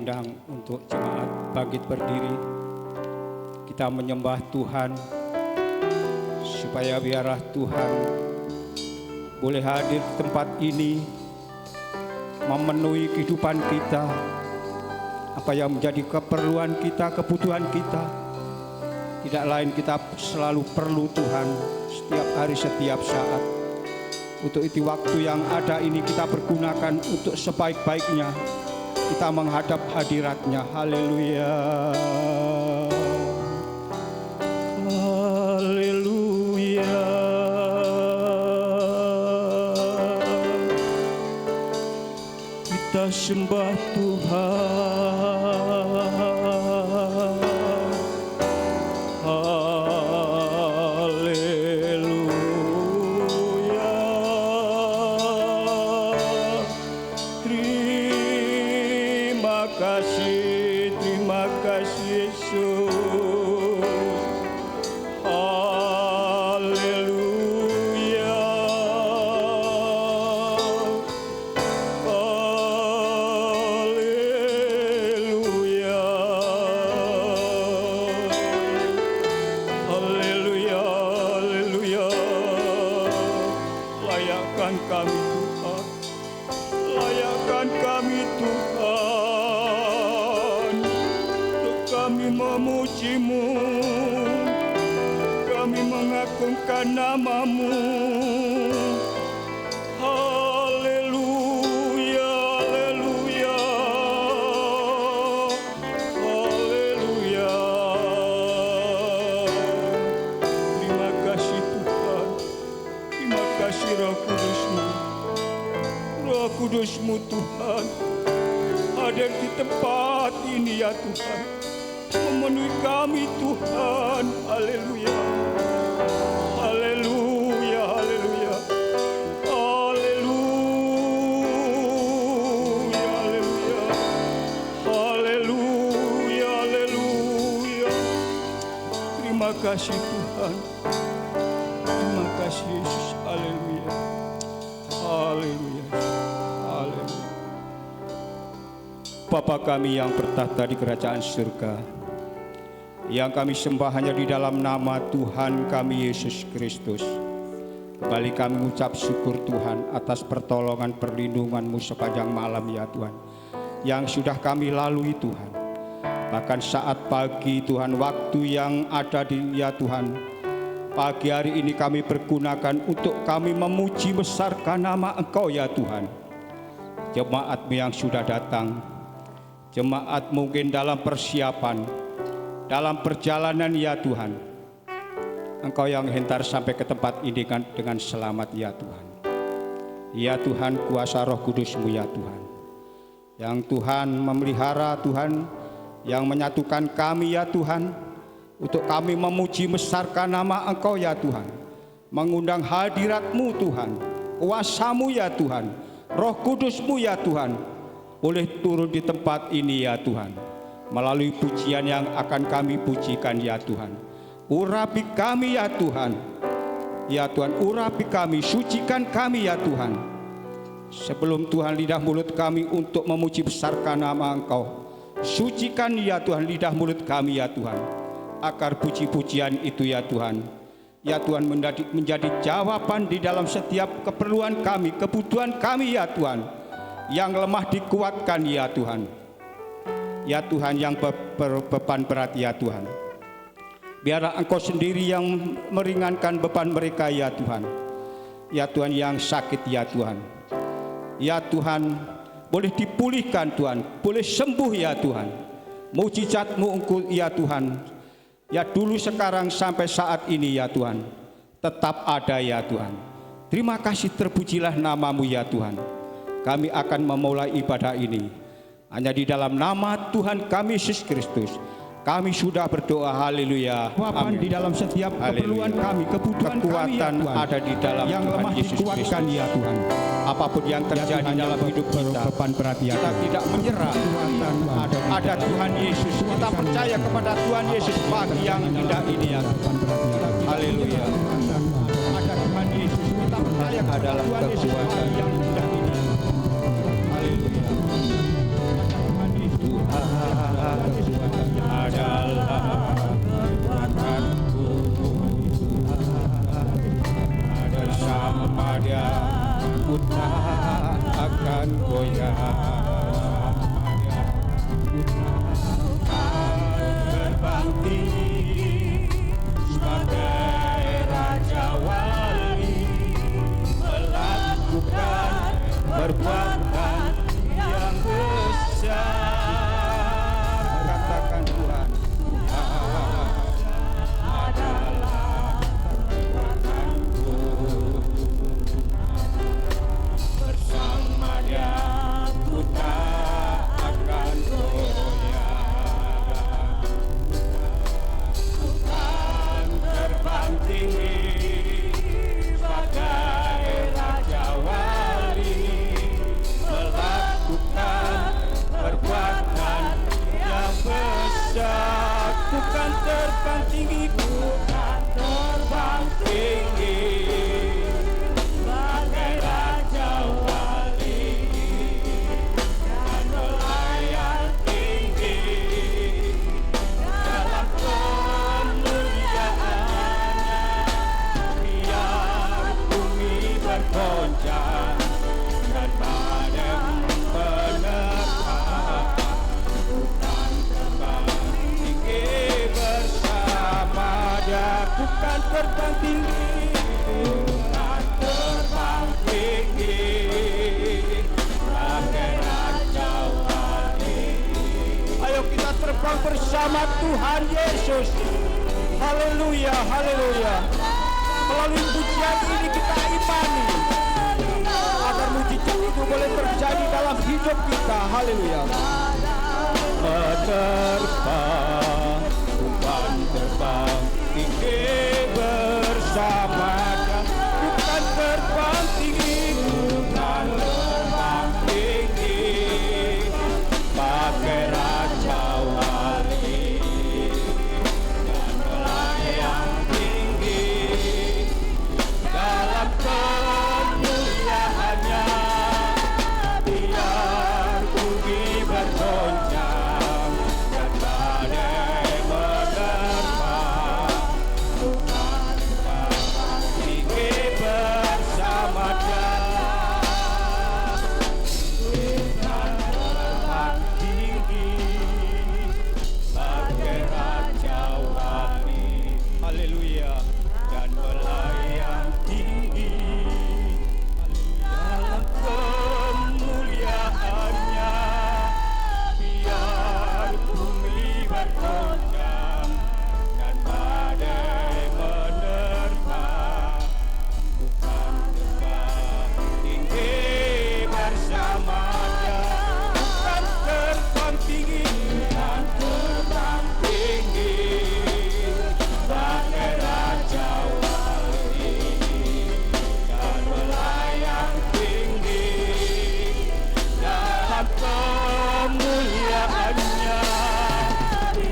Undang untuk jemaat bangkit berdiri, kita menyembah Tuhan supaya biarlah Tuhan boleh hadir di tempat ini, memenuhi kehidupan kita, apa yang menjadi keperluan kita, kebutuhan kita. Tidak lain kita selalu perlu Tuhan setiap hari, setiap saat. Untuk itu waktu yang ada ini kita pergunakan untuk sebaik-baiknya kita menghadap hadirat-Nya. Haleluya. Haleluya. Kita sembah Tuhan. Terima kasih Yesus. Haleluya. Haleluya. Haleluya. Haleluya. Layakkan kami Tuhan. Layakkan kami Tuhan. Kami memuji-Mu, kami mengagungkan nama-Mu. Haleluya, haleluya, haleluya. Terima kasih Tuhan, terima kasih Roh Kudus-Mu. Roh Kudus-Mu Tuhan, hadir di tempat ini ya Tuhan, memenuhi kami Tuhan. Haleluya. Haleluya. Haleluya. Haleluya. Haleluya. Haleluya. Haleluya. Terima kasih Tuhan. Terima kasih Yesus. Haleluya. Haleluya. Haleluya. Bapa kami yang bertahta di kerajaan surga, yang kami sembah hanya di dalam nama Tuhan kami Yesus Kristus. Kembali kami mengucap syukur Tuhan atas pertolongan perlindungan-Mu sepanjang malam ya Tuhan, yang sudah kami lalui Tuhan. Bahkan saat pagi Tuhan, waktu yang ada di ya Tuhan, pagi hari ini kami pergunakan untuk kami memuji besarkan nama Engkau ya Tuhan. Jemaat-Mu yang sudah datang, jemaat mungkin dalam persiapan, dalam perjalanan ya Tuhan, Engkau yang hentar sampai ke tempat ini dengan selamat ya Tuhan. Ya Tuhan, kuasa Roh Kudus-Mu ya Tuhan, yang Tuhan memelihara Tuhan, yang menyatukan kami ya Tuhan, untuk kami memuji besarkan nama Engkau ya Tuhan, mengundang hadirat-Mu Tuhan, kuasa-Mu ya Tuhan, Roh Kudus-Mu ya Tuhan, boleh turun di tempat ini ya Tuhan, melalui pujian yang akan kami pujikan ya Tuhan. Urapi kami ya Tuhan, ya Tuhan, urapi kami, sucikan kami ya Tuhan. Sebelum Tuhan lidah mulut kami untuk memuji besarkan nama Engkau, sucikan ya Tuhan lidah mulut kami ya Tuhan, agar puji-pujian itu ya Tuhan, ya Tuhan, menjadi jawaban di dalam setiap keperluan kami, kebutuhan kami ya Tuhan, yang lemah dikuatkan ya Tuhan. Ya Tuhan, yang beban berat ya Tuhan, biarlah Engkau sendiri yang meringankan beban mereka ya Tuhan. Ya Tuhan, yang sakit ya Tuhan, ya Tuhan, boleh dipulihkan Tuhan, boleh sembuh ya Tuhan. Mujizat-Mu Engkau ya Tuhan, ya dulu, sekarang, sampai saat ini ya Tuhan, tetap ada ya Tuhan. Terima kasih, terpujilah nama-Mu ya Tuhan. Kami akan memulai ibadah ini hanya di dalam nama Tuhan kami Yesus Kristus. Kami sudah berdoa. Haleluya. Amin. Di dalam setiap keperluan kami, kebutuhan kekuatan kami, ya Tuhan, ada di dalam yang Tuhan lemah Yesus dikuatkan ya Tuhan. Apapun yang terjadi ya dalam hidup kita, beban berat ya kita tidak menyerah. Ada Tuhan Yesus. Kita percaya kepada Tuhan Yesus pagi yang indah ini ya. Haleluya. Ada Tuhan Yesus. Kita percaya adalah kekuatan yang indah ini. Haleluya. Tuhan terbang bersama Tuhan Yesus. Haleluya, haleluya. Melalui pujian ini kita imani agar mujizat itu boleh terjadi dalam hidup kita. Haleluya. Terbang, Tuhan terbang tinggi bersamanya. Bukan terbang tinggi, bukan terbang tinggi, pakai raja wali dan melayang tinggi dalam kemuliaannya. Biar bumi bergoncang dan badai menerpa, Tuhan terbang tinggi bersama Dia. Tuhan terbang tinggi bagai raja wali. Haleluya. Dan melayang tinggi dalam kemuliaannya. Biar bumi bergoncang dan badai menerpa, Tuhan terbang tinggi bersama Dia. Bukan terbang tinggi, bukan terbang tinggi, bagai raja wali dan melayang tinggi dalam kemuliaannya.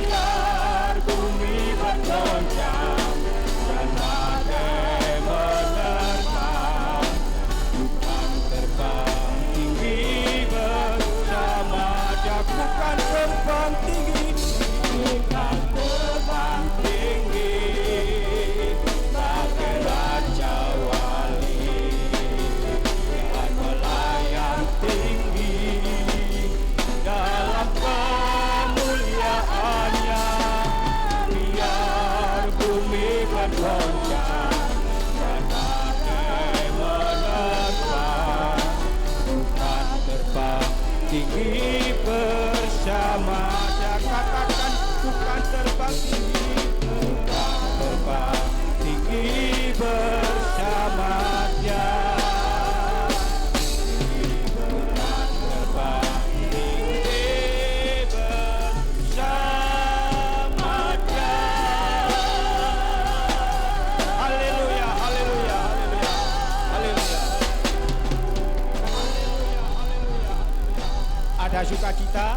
Biar bumi bergoncang dan badai menerpa, Tuhan terbang tinggi bersama Dia. Bukan terbang tinggi, bukan terbang tinggi, bagai raja wali dan melayang tinggi dalam kemuliaannya. Biar bumi bergoncang dan badai menerpa, Tuhan terbang tinggi bersama Dia. Katakan bukan terbang tinggi, bukan terbang tinggi bersama Dia. Bukan terbang tinggi bersama Dia. Haleluya, haleluya, haleluya, haleluya. Ada sukacita,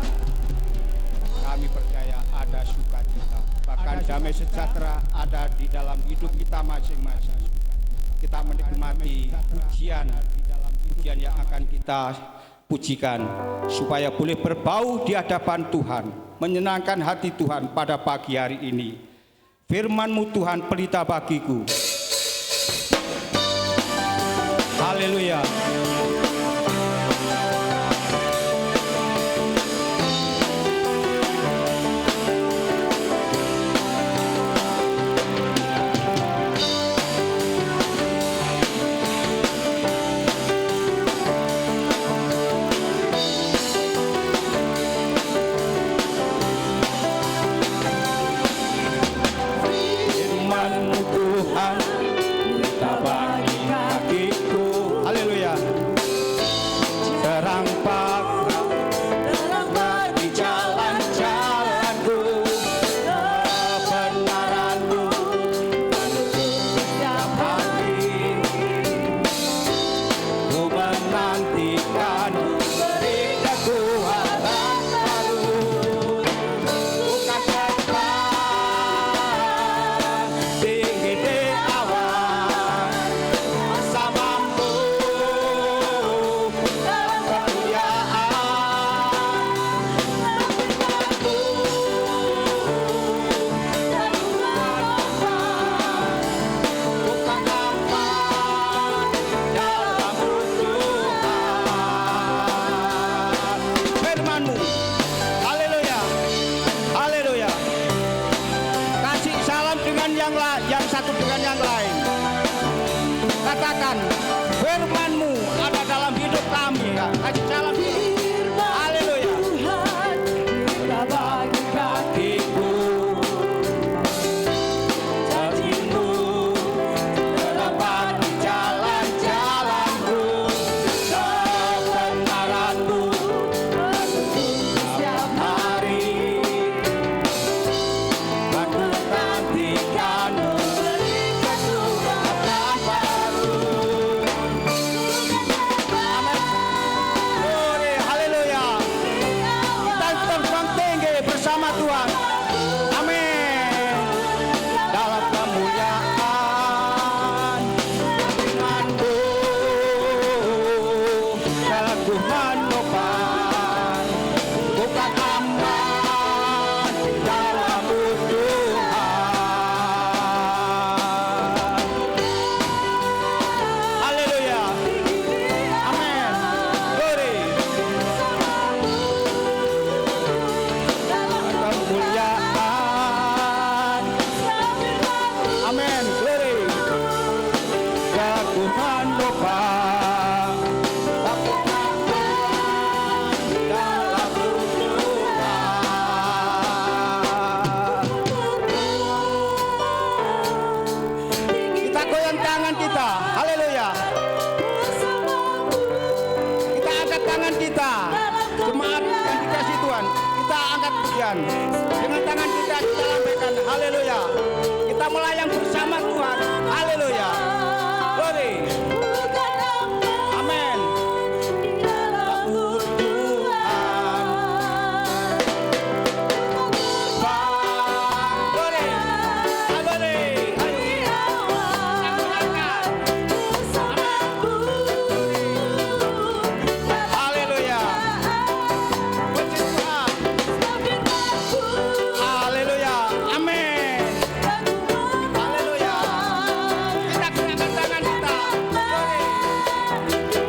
kami percaya ada sukacita. Bahkan damai sejahtera ada di dalam hidup kita masing-masing. Kita menikmati pujian yang akan kita pujikan supaya boleh berbau di hadapan Tuhan, menyenangkan hati Tuhan pada pagi hari ini. Firman-Mu Tuhan pelita bagiku. Haleluya. Firman-Mu Tuhan pelita bagiku. Haleluya. bersama Tuhan. Amin. Dalam kemuliaan firman-Mu, aku menopang, bukan aman dalam-Mu Tuhan. Haleluya. Amin. Glory. Kemuliaan. Amin. Glory. Aku menopang, aku aman dalam-Mu Tuhan. Kita goyang tangan kita. Haleluya. Kita angkat tangan kita. Jemaat yang dikasih Tuhan, kita angkat pujian. Dengan tangan kita lambaikan. Haleluya. Kita melayang bersama Tuhan. Haleluya. Glory. Amin. Glory. Glory. Haleluya. Puji Tuhan. Haleluya. Amin. Haleluya. Kita gerakkan tangan kita. Glory.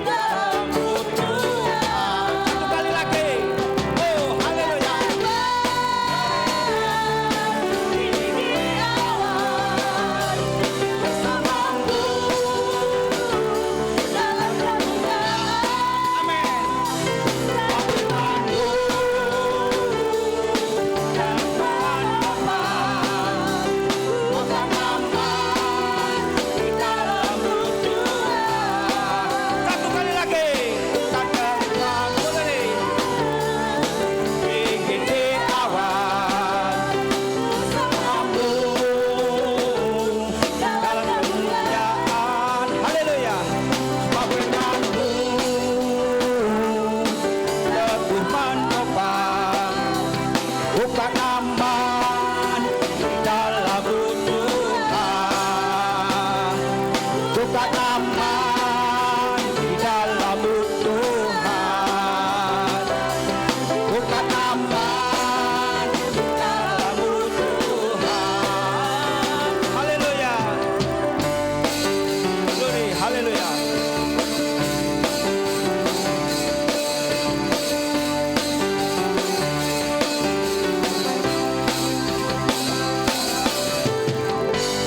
Dalam-Mu Tuhan. Satu kali lagi. Oh, haleluya. Satu kali lagi. Tinggi di awan, dalam kemuliaan. Haleluya. Firman-Mu teguh menopang, bukan aman dalam-Mu Tuhan. Bukan aman di dalam-Mu Tuhan. Bukan aman di dalam-Mu Tuhan. Haleluya. Glory. Haleluya.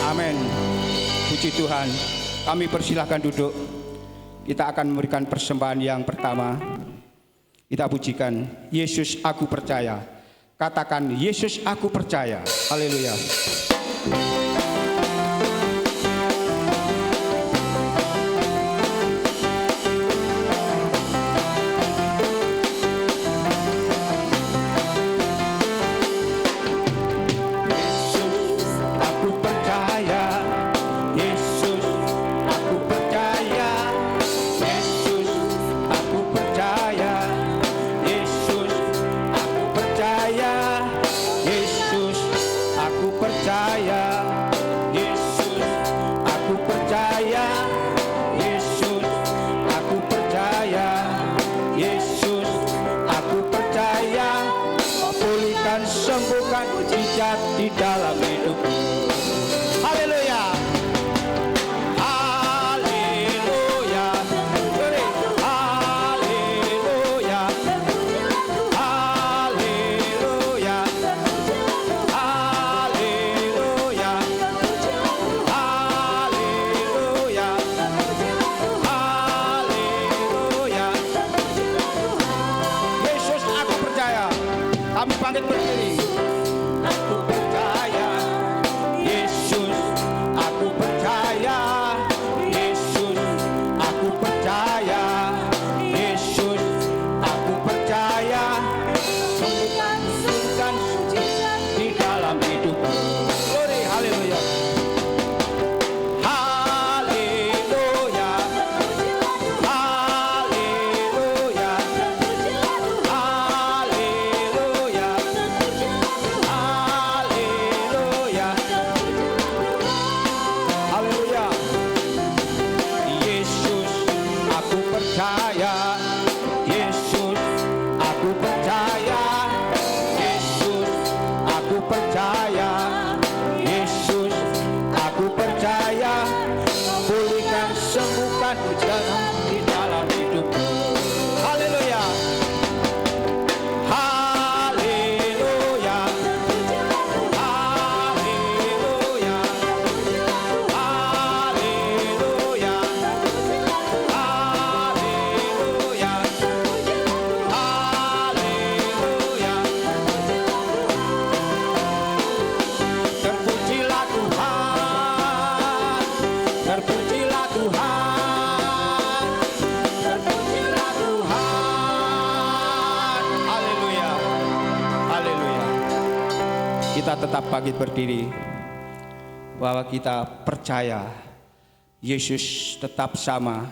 Amin. Puji Tuhan. Kami persilahkan duduk. Kita akan memberikan persembahan yang pertama. Kita pujikan Yesus aku percaya. Katakan Yesus aku percaya. Haleluya. Yesus aku percaya. Yesus aku percaya. Yesus aku percaya. Yesus aku percaya. Yesus aku percaya. Yesus aku percaya. Yesus aku percaya. Yesus aku percaya. Pulihkan, sembuhkan, mujizat di dalam hidupku. Haleluya. Haleluya. Glory. Haleluya. Haleluya. Haleluya. Haleluya. Haleluya. Yesus aku percaya. Kami bangkit berdiri. Aku percaya. Yesus aku percaya. Yesus aku percaya. Yesus aku percaya. Sembuhkan, sembuhkan di dalam hidupku. Glory. Haleluya. Haleluya. Haleluya. Haleluya. Kita tetap bangkit berdiri, bahwa kita percaya Yesus tetap sama,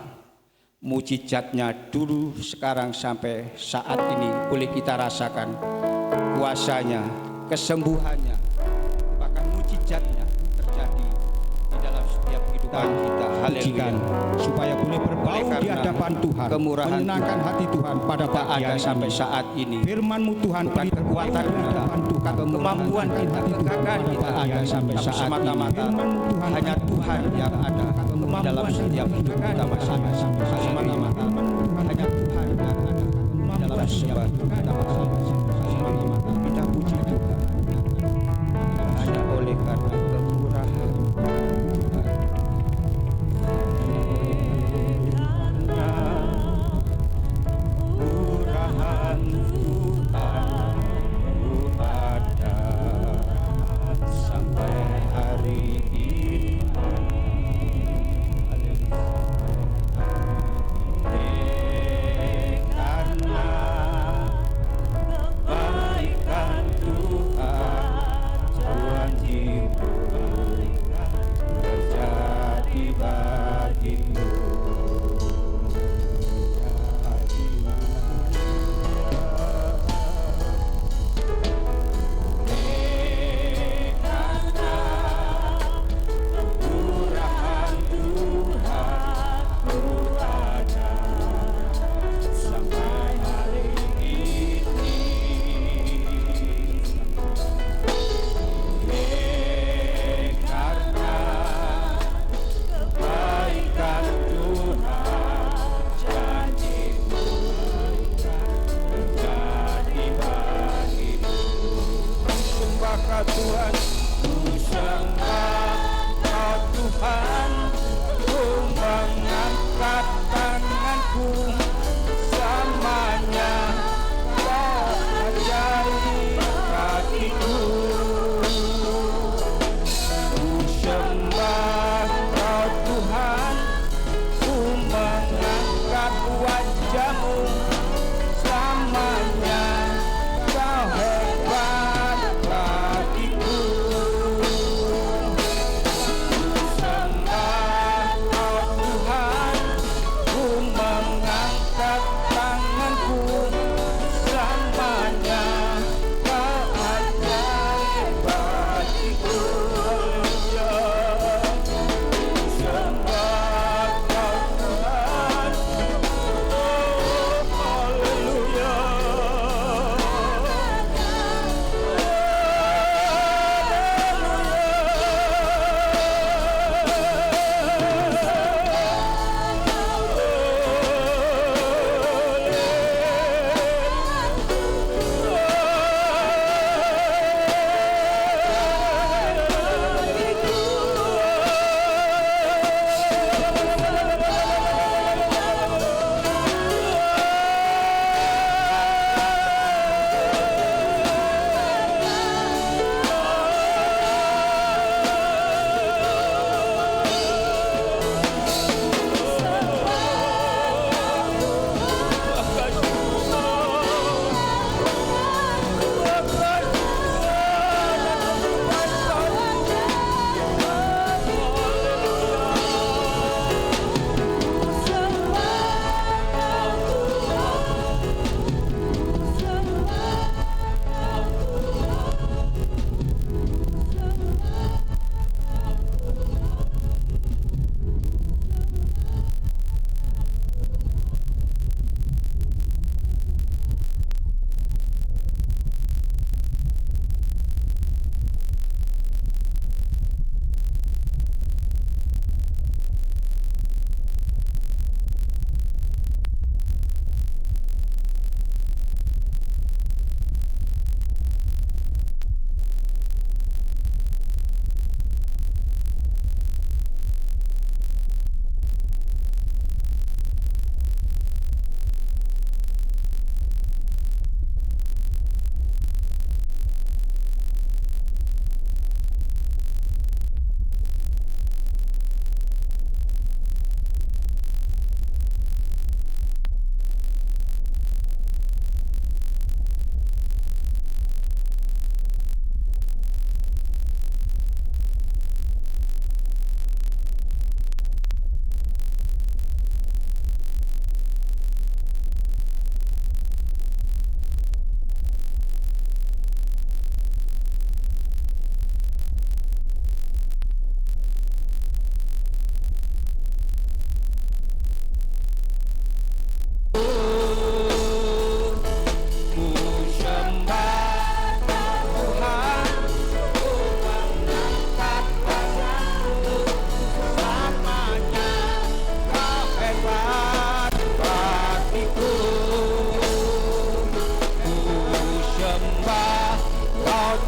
mujizatnya dulu, sekarang, sampai saat ini boleh kita rasakan kuasanya, kesembuhannya, bahkan mujizatnya terjadi di dalam setiap kehidupan kita. Haleluya. Supaya boleh berbau di hadapan Tuhan, kemurahan menyenangkan hati Tuhan pada pagi hari sampai saat ini. Firman-Mu Tuhan, bukan kekuatan kita, bukan kemampuan kita, kegagahan kita ada sampai saat ini. Hanya Tuhan yang ada di dalam setiap hidup kita masing-masing. Semata-mata hanya Tuhan yang ada di dalam setiap hidup kita masing-masing. Kita puji Tuhan hanya oleh karena kemurahan Tuhan. Kemurahan Tuhan ada sampai hari ini. Karena kebaikan Tuhan diberikan terjadi bagimu. Tuhan, ku sembah Kau Tuhan, ku mengangkat tanganku, selamanya Kau ajaib bagiku. Ku sembah Kau Tuhan, ku mengangkat wajah-Mu, selamanya Kau hebat bagiku. Ku sembah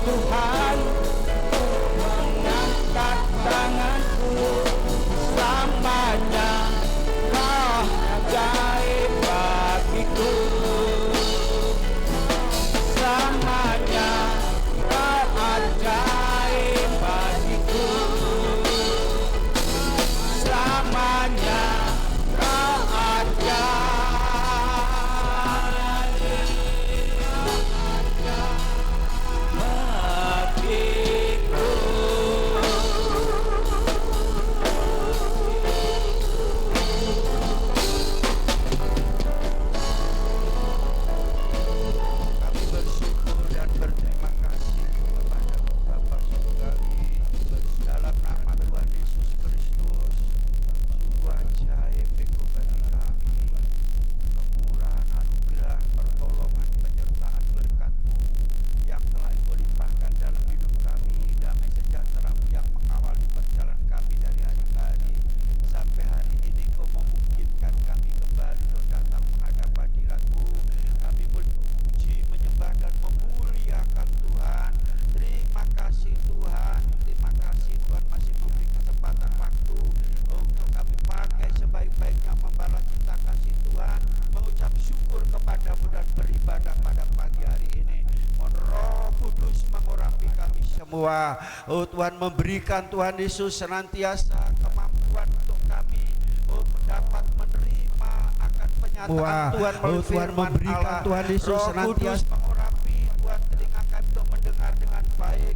Tuhan, mengangkat tanganku, selamanya Kau ajaib bagiku, selamanya Kau ajaib bagiku, selamanya Kau ajaib. Oh Tuhan, memberikan Tuhan Yesus senantiasa kemampuan untuk kami dapat menerima akan penyataan Tuhan melalui firman Allah. Tuhan Yesus senantiasa mengurapi Tuhan telinga kami untuk mendengar dengan baik.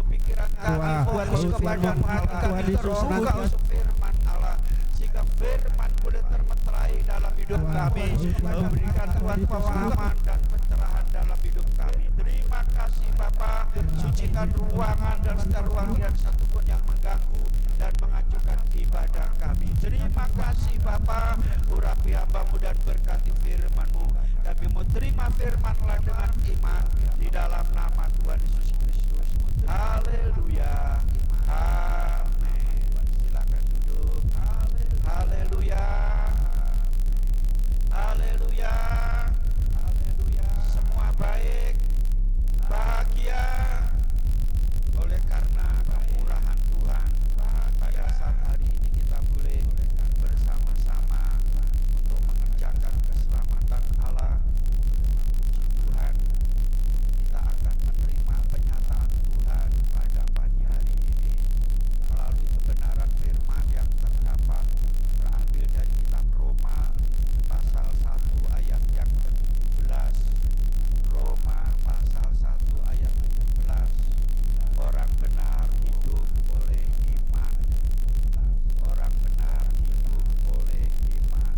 Pikiran kami fokus kepada Tuhan Yesus senantiasa firman Allah, sehingga firman boleh termeterai dalam hidup kami. Berikan Tuhan pemahaman dan pencerahan dalam hidup kami. Terima kasih Bapa, sucikan ruangan dan setiap ruang yang satupun yang mengganggu dan mengacuhkan ibadah kami. Terima kasih Bapa, urapi hamba-Mu dan berkati firman-Mu. Kami mau terima firman-Lah dengan iman di dalam nama Tuhan Yesus Kristus. Haleluya. Amin. Silakan duduk. Haleluya. Haleluya. Haleluya. Semua baik, bahagia oleh karena kemurahan Tuhan. Pada saat hari ini kita boleh bersama-sama untuk mengerjakan keselamatan Allah. Tuhan, kita akan menerima penyataan Tuhan pada pagi hari ini melalui kebenaran firman yang terdapat terambil dari kitab Roma pasal 1 ayat yang ke-17. Roma pasal 1 ayat 17. Orang benar hidup oleh iman. Orang benar hidup oleh iman.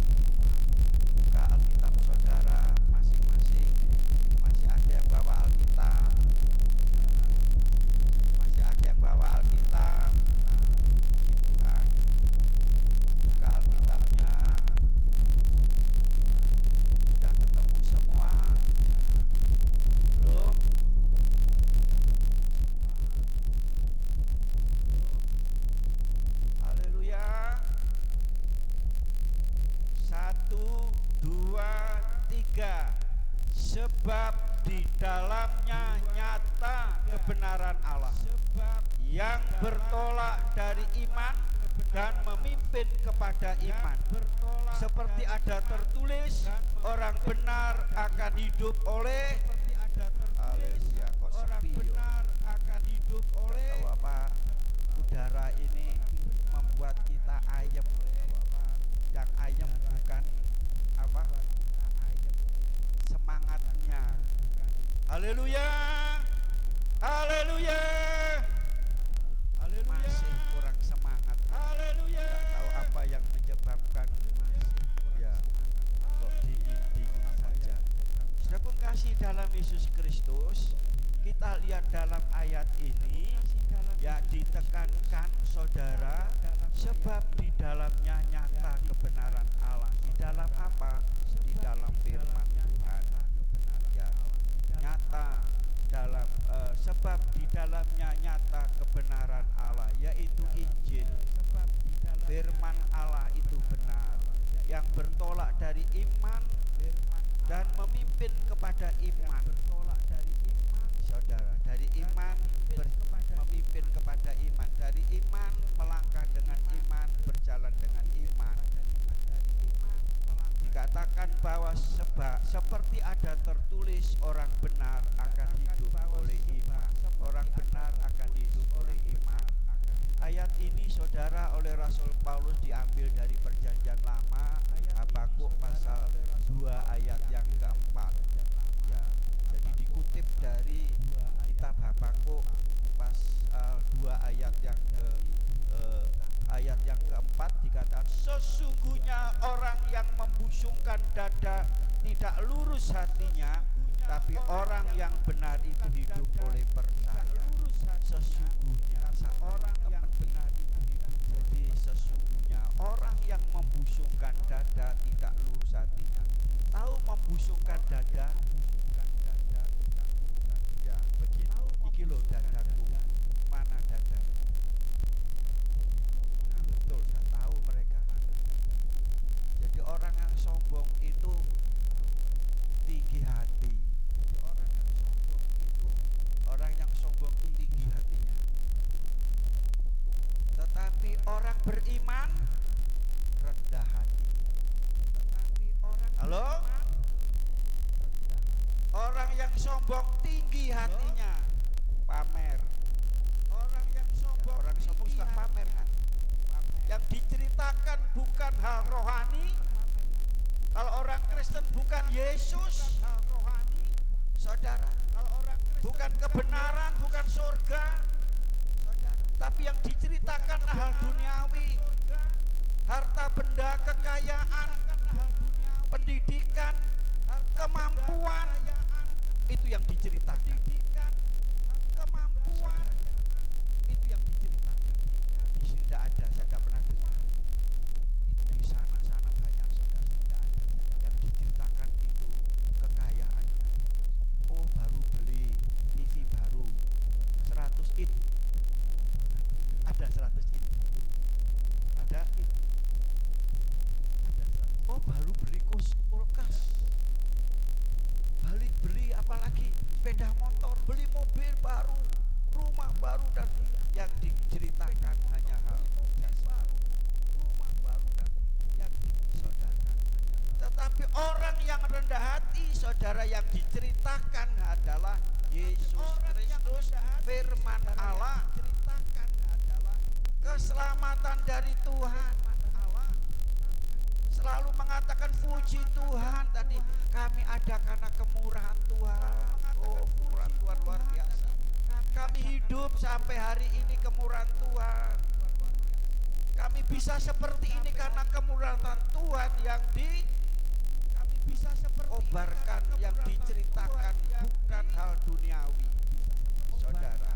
Buka Alkitab saudara masing-masing. Masih ada yang bawa Alkitab? Masih ada yang bawa Alkitab? Puji Tuhan. Buka Alkitabnya. Sudah ketemu semua? Belum? Haleluya. 1, 2, 3. Sebab di dalamnya nyata kebenaran Allah yang bertolak dari iman dan memimpin kepada iman. Seperti ada tertulis, orang benar akan hidup oleh. Haleluya. Kok sepi benar akan hidup oleh. Tahu apa? Udara ini membuat kita ayem. Yang ayem bukan apa? Semangatnya. Haleluya. Haleluya. Haleluya. Masih kurang semangat. Haleluya. Tidak tahu apa yang menyebabkan ya kok dingin-dingin saja. Saudara pun kasih dalam Yesus Kristus, kita lihat dalam ayat ini ya ditekankan saudara, sebab di dalamnya nyata kebenaran Allah. Di dalam apa? Di dalam firman Tuhan. Ya, nyata dalam sebab di dalamnya nyata kebenaran Allah, yaitu Injil. Firman Allah itu benar, yang bertolak dari iman dan memimpin kepada iman. Saudara, dari iman dikatakan bahwa seperti ada tertulis orang benar akan hidup oleh iman. Orang benar akan hidup oleh iman. Ayat ini saudara oleh Rasul Paulus diambil dari Perjanjian Lama, Habakuk pasal 2 ayat yang keempat. Ya, jadi dikutip dari kitab Habakuk pasal 2 ayat yang keempat dikatakan, sesungguhnya orang yang membusungkan dada tidak lurus hatinya, tapi orang yang benar itu hidup oleh percaya. Sesungguhnya orang yang benar itu hidup. Jadi sesungguhnya orang yang membusungkan dada tidak lurus hatinya. Tahu membusungkan dada? Ya begini. Iki loh dadaku. Mana dadaku? Betul, saya tahu mereka. Jadi orang yang sombong itu tinggi hati. Orang yang sombong itu tinggi hatinya. Tetapi orang beriman rendah hati. Halo? Orang yang sombong tinggi hatinya, pamer. Orang yang sombong suka pamer kan? Yang diceritakan bukan hal rohani. Kalau orang Kristen bukan Yesus, saudara. Bukan kebenaran, bukan surga, tapi yang diceritakan hal duniawi, harta benda, kekayaan, pendidikan, kemampuan, itu yang diceritakan. Kemampuan itu yang diceritakan. Di sini tidak ada, saya tidak pernah dengar. Di sana-sana banyak saudara, yang diceritakan itu kekayaannya. Oh, baru beli TV baru 100 in. Ada 100 in. Ada in. Ada 100. Oh, baru beli kulkas. Beli apalagi sepeda motor, beli mobil baru, rumah baru, dan yang diceritakan hanya hal baru, rumah baru, dan yang saudara. Tetapi orang yang rendah hati, saudara, yang diceritakan adalah Yesus Kristus, firman Allah, keselamatan dari Tuhan. Selalu mengatakan puji Tuhan. Tadi kami ada karena kemurahan Tuhan. Oh, kemurahan Tuhan luar biasa. Kami hidup sampai hari ini kemurahan Tuhan. Kami bisa seperti ini karena kemurahan Tuhan yang kami bisa obarkan, yang diceritakan, bukan hal duniawi. Saudara,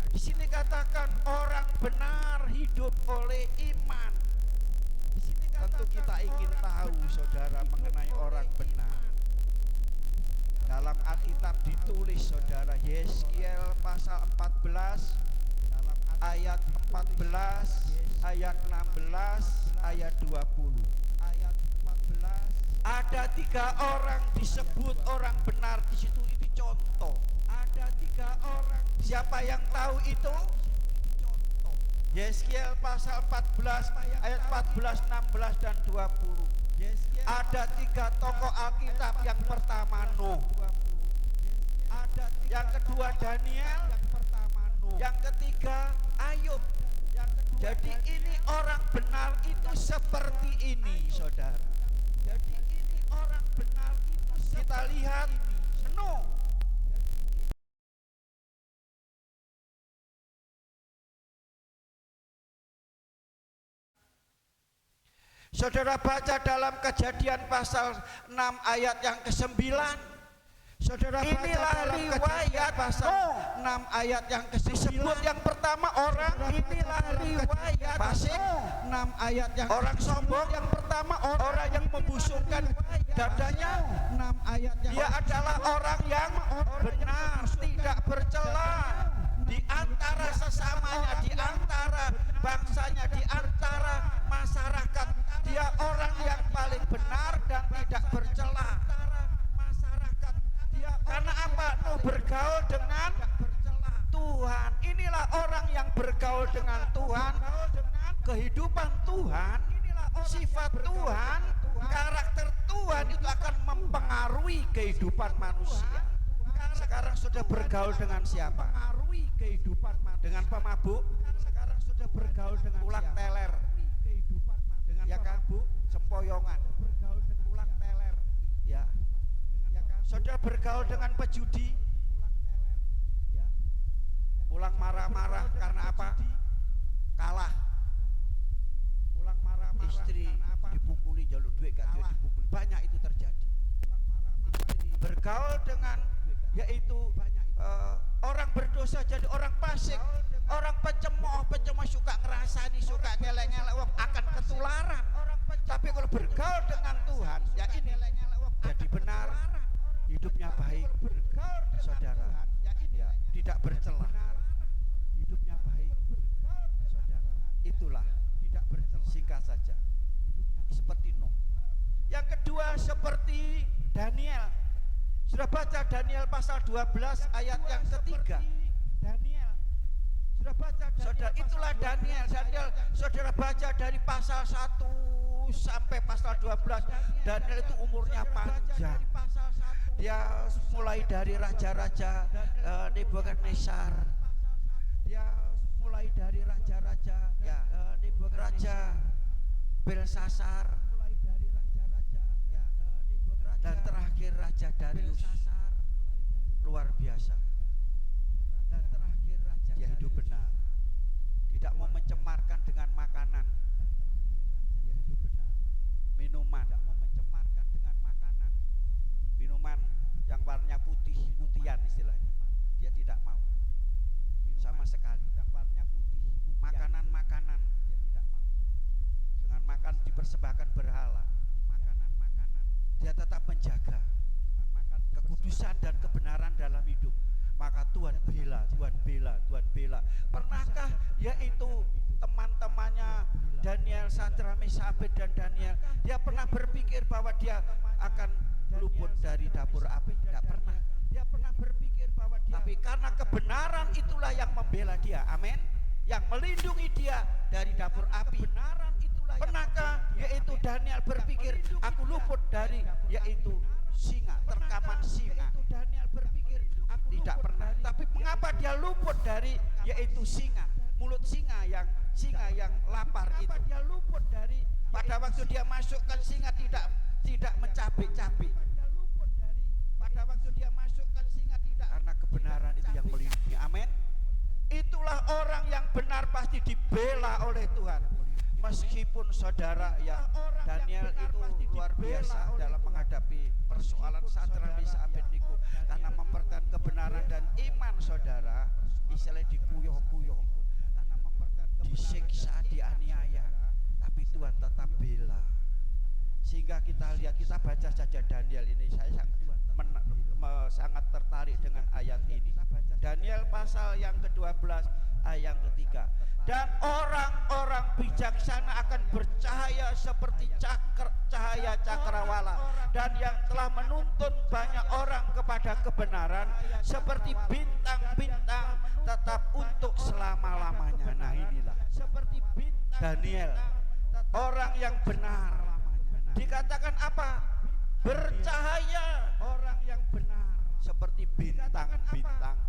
di sini katakan orang benar hidup oleh iman. Tentu kita ingin tahu, saudara, mengenai orang benar. Dalam Alkitab ditulis, saudara, Yeskiel pasal 14 ayat 14, ayat 16, ayat 20. Ayat 14. Ada 3 orang disebut orang benar di situ, itu contoh. Ada 3 orang. Siapa yang tahu itu? Yeskiel pasal 14 ayat 14, 16 dan 20. Ada 3 tokoh Alkitab. Yang pertama Nuh, yang kedua Daniel, yang ketiga Ayub. Jadi ini orang benar itu seperti ini, saudara. Jadi ini orang benar itu kita lihat Nuh. Saudara baca dalam Kejadian pasal 6 ayat yang ke-9. Saudara baca inilah riwayat pasal 6 ayat yang ke-9. Disebut yang pertama orang, inilah riwayat pasal 6 ayat yang orang sombong. Yang pertama orang yang membusungkan dadanya. 6 ayat yang dia adalah orang yang benar, tidak bercela di antara sesamanya, di antara bangsanya, di antara masyarakat. Dia orang yang paling benar dan tidak bercela. Karena apa? Nuh bergaul dengan Tuhan. Inilah orang yang bergaul dengan Tuhan, kehidupan Tuhan, sifat Tuhan, Karakter Tuhan itu akan mempengaruhi kehidupan manusia. Sekarang sudah bergaul dengan siapa? Dengan pemabuk. Sekarang sudah bergaul dengan ulang teler. Ya kan, Bu? Sempoyongan. Ulang teler. Ya. Sudah bergaul dengan pejudi. Ya. Pulang marah-marah karena apa? Kalah. Pulang marah-marah istri dipukuli, jaluk duit gak dia dipukuli. Banyak itu terjadi. Bergaul dengan yaitu orang berdosa jadi orang fasik, orang pencemooh suka ngerasani, suka ngelek-ngelek, akan ketularan. Tapi kalau bergaul dengan Tuhan, ya ini jadi benar, hidupnya baik, saudara, ya tidak bercela, hidupnya baik, saudara. Itulah tidak bercela. Singkat saja, seperti Nuh. Yang kedua seperti Daniel. Sudah baca Daniel pasal 12 ayat yang ketiga. Daniel. Sudah baca Daniel. Saudara, itulah Daniel. Saudara baca dari pasal 1 sampai pasal 12. Daniel itu umurnya panjang. Dia mulai dari raja-raja Nebukadnezar. Dia mulai dari raja-raja Raja Belsasar. Dan terakhir Raja Darius. Luar biasa. Dan terakhir Raja dia hidup benar, tidak mau mencemarkan dengan makanan. Dia hidup benar. Minuman, tidak mau mencemarkan dengan makanan. Minuman yang warnanya putihan istilahnya, dia tidak mau sama sekali. Yang warnanya putih, makanan dia tidak mau. Dengan makan dipersembahkan berhala, makanan dia tetap menjaga dengan makan kekudusan dan kebenaran dalam hidup. Maka Tuhan bela. Pernahkah yaitu teman-temannya Daniel, Sadrak, Meshach, dan Daniel, dia pernah berpikir bahwa dia akan luput dari dapur api? Tidak pernah. Dia pernah berpikir bahwa dia, tapi karena kebenaran itulah yang membela dia. Amin. Yang melindungi dia dari dapur api. Pernahkah yaitu Daniel berpikir aku luput dari yaitu singa, terkaman singa? Daniel berpikir aku tidak pernah. Tapi mengapa dia luput dari yaitu singa, mulut singa yang lapar itu? Dia luput dari pada waktu dia masukkan singa tidak mencabik-cabik. Pada waktu dia masukkan singa tidak, karena kebenaran itu yang melindungi. Amin. Itulah orang yang benar pasti dibela oleh Tuhan. Meskipun saudara ya Daniel itu luar biasa dalam menghadapi persoalan Sadrak, Meshach, Abednego, karena mempertahankan kebenaran dan iman saudara, istilahnya dikuyok-kuyok, disiksa, dianiaya, tapi Tuhan tetap bela. Sehingga kita lihat, kita baca saja Daniel ini, saya sangat tertarik dengan ayat ini. Daniel pasal yang ke-12 ayat yang ketiga. Dan orang-orang bijaksana akan bercahaya seperti cahaya cakrawala, dan yang telah menuntun banyak orang kepada kebenaran seperti bintang-bintang tetap untuk selama-lamanya. Nah inilah seperti bintang Daniel, orang yang benar. Dikatakan apa? Bercahaya, orang yang benar seperti bintang-bintang.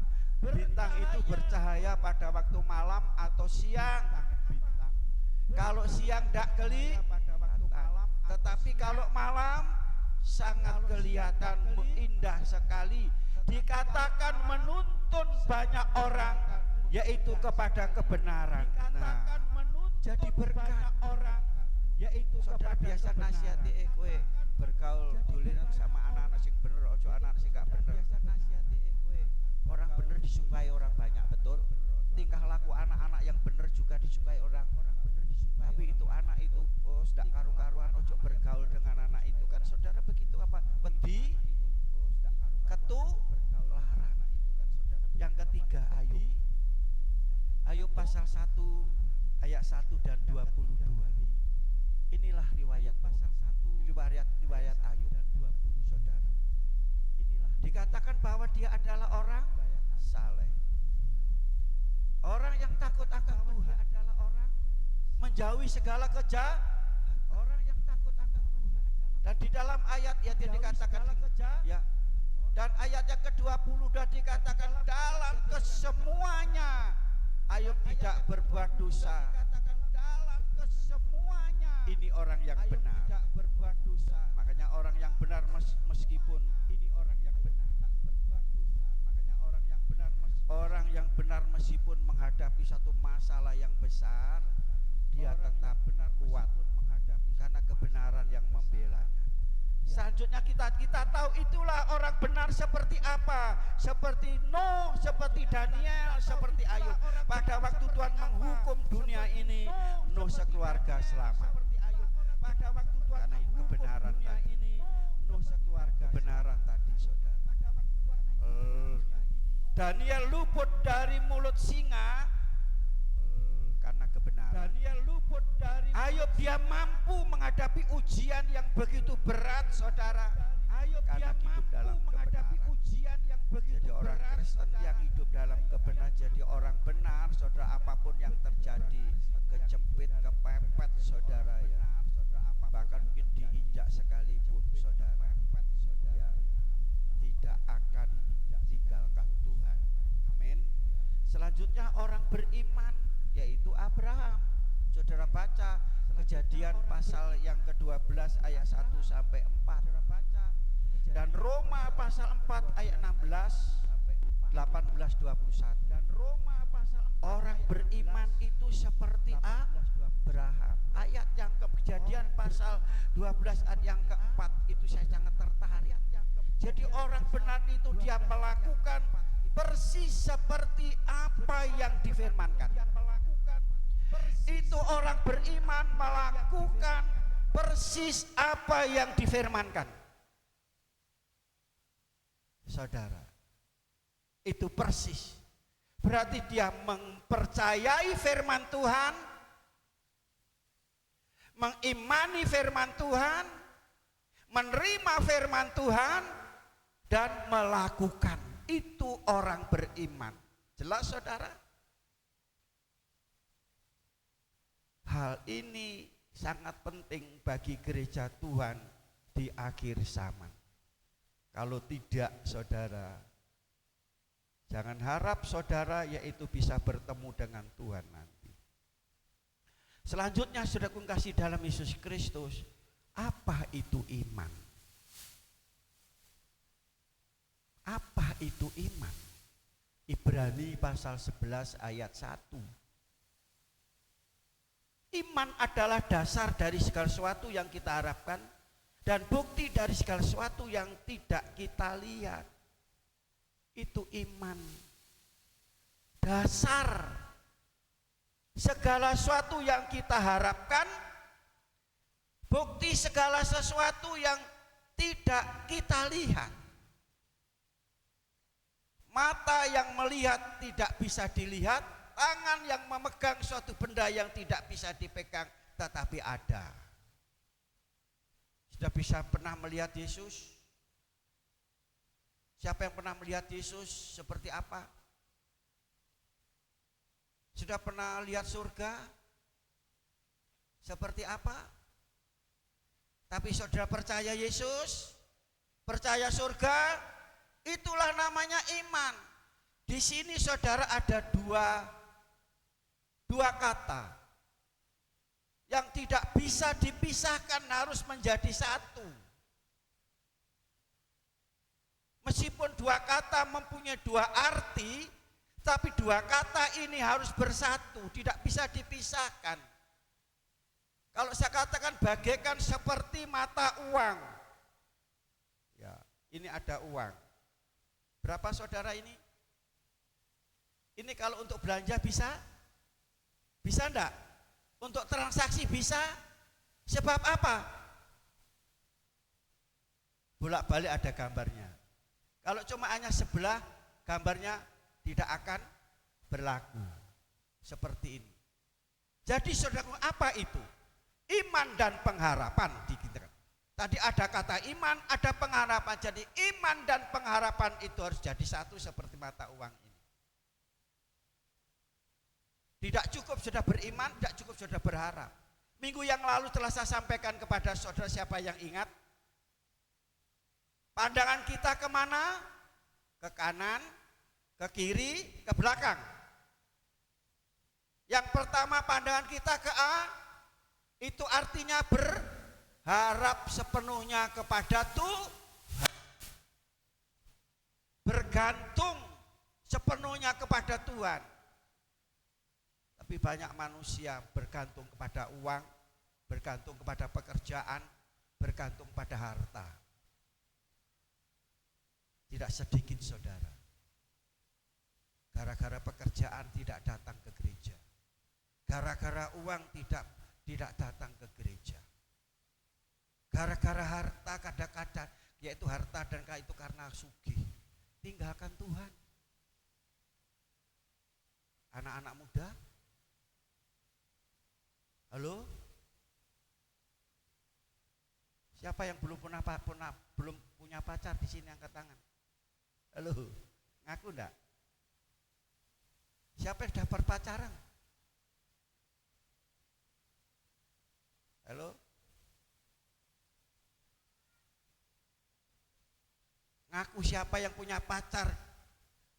Bintang itu bercahaya pada waktu malam atau siang. Kalau siang tidak kelihatan, tetapi kalau malam sangat kelihatan indah sekali. Dikatakan menuntun banyak orang yaitu kepada kebenaran. Nah, jadi berkat orang yaitu saudara biasa nasihati kowe bergaul dulinan sama anak-anak sing bener, ojo anak-anak sing gak bener. Orang bener disukai orang banyak, betul. Tingkah laku anak-anak yang bener juga disukai orang. Tapi itu anak itu sudah karu-karuan, ojo bergaul dengan anak itu. Kan saudara begitu apa? Wedi, ketularan. Yang ketiga Ayub pasal 1 ayat 1 dan 22. Inilah riwayat pasal 1, riwayat Ayub, saudara. Dikatakan bahwa dia adalah orang saleh, orang yang takut akan Tuhan, menjauhi segala kejahatan. Orang yang takut akan Tuhan Dan di dalam ayat yang dikatakan ya, dan ayat yang ke-20 sudah dikatakan dalam kesemuanya Ayub tidak berbuat dosa. Ini orang yang benar. Makanya orang yang benar meskipun ini orang yang benar. Makanya orang yang benar meskipun menghadapi satu masalah yang besar, dia tetap kuat karena kebenaran yang membelanya. Selanjutnya kita tahu itulah orang benar seperti apa, seperti Nuh, seperti Daniel, seperti Ayub. Pada waktu Tuhan menghukum dunia ini, Nuh sekeluarga selamat. Karena kebenaran tadi, kebenaran tadi, saudara. Daniel luput dari mulut singa karena kebenaran. Ayub dia mampu menghadapi ujian yang begitu berat, saudara, karena hidup dalam kebenaran. Jadi orang Kristen yang hidup dalam kebenaran, jadi orang benar, saudara. Apapun yang terjadi, kejepit, kepepet, saudara, ya, bahkan mungkin diinjak sekalipun, saudara, ya, tidak akan tinggalkan Tuhan. Amin. Selanjutnya orang beriman, yaitu Abraham. Saudara baca Kejadian pasal yang ke-12 ayat 1 sampai 4. Dan Roma pasal 4 ayat 16, 18, 21. Orang beriman itu seperti Abraham. Ayat yang Kejadian pasal 12 ayat yang keempat itu saya sangat tertarik. Jadi orang benar itu dia melakukan persis seperti apa yang difirmankan. Itu orang beriman melakukan persis apa yang difirmankan. Saudara, itu persis. Berarti dia mempercayai firman Tuhan, mengimani firman Tuhan, menerima firman Tuhan, dan melakukan. Itu orang beriman. Jelas, saudara? Hal ini sangat penting bagi gereja Tuhan di akhir zaman. Kalau tidak, saudara, jangan harap saudara yaitu bisa bertemu dengan Tuhan nanti. Selanjutnya, saudara kasih dalam Yesus Kristus, apa itu iman? Apa itu iman? Ibrani pasal 11 ayat 1. Iman adalah dasar dari segala sesuatu yang kita harapkan dan bukti dari segala sesuatu yang tidak kita lihat. Itu iman. Dasar segala sesuatu yang kita harapkan, bukti segala sesuatu yang tidak kita lihat. Mata yang melihat tidak bisa dilihat, tangan yang memegang suatu benda yang tidak bisa dipegang tetapi ada. Sudah bisa pernah melihat Yesus? Siapa yang pernah melihat Yesus seperti apa? Sudah pernah lihat surga seperti apa? Tapi saudara percaya Yesus, percaya surga, itulah namanya iman. Di sini saudara ada dua kata yang tidak bisa dipisahkan, harus menjadi satu. Meskipun dua kata mempunyai dua arti, tapi dua kata ini harus bersatu, tidak bisa dipisahkan. Kalau saya katakan bagaikan seperti mata uang, ya, ini ada uang. Berapa saudara ini? Ini kalau untuk belanja bisa? Bisa enggak? Untuk transaksi bisa? Sebab apa? Bolak-balik ada gambarnya. Kalau cuma hanya sebelah, gambarnya tidak akan berlaku. Seperti ini. Jadi saudara, apa itu? Iman dan pengharapan. Tadi ada kata iman, ada pengharapan. Jadi iman dan pengharapan itu harus jadi satu seperti mata uang ini. Tidak cukup sudah beriman, tidak cukup sudah berharap. Minggu yang lalu telah saya sampaikan kepada saudara, siapa yang ingat? Pandangan kita kemana? Ke kanan, ke kiri, ke belakang. Yang pertama pandangan kita ke A, itu artinya berharap sepenuhnya kepada Tuhan. Bergantung sepenuhnya kepada Tuhan. Tapi banyak manusia bergantung kepada uang, bergantung kepada pekerjaan, bergantung pada harta. Tidak sedikit saudara, gara-gara pekerjaan tidak datang ke gereja, gara-gara uang tidak datang ke gereja, gara-gara harta kadang-kadang, yaitu harta dan itu karena sugih, tinggalkan Tuhan. Anak-anak muda, halo, siapa yang belum punya pacar di sini angkat tangan? Halo, ngaku enggak? Siapa yang sudah berpacaran? Halo? Ngaku siapa yang punya pacar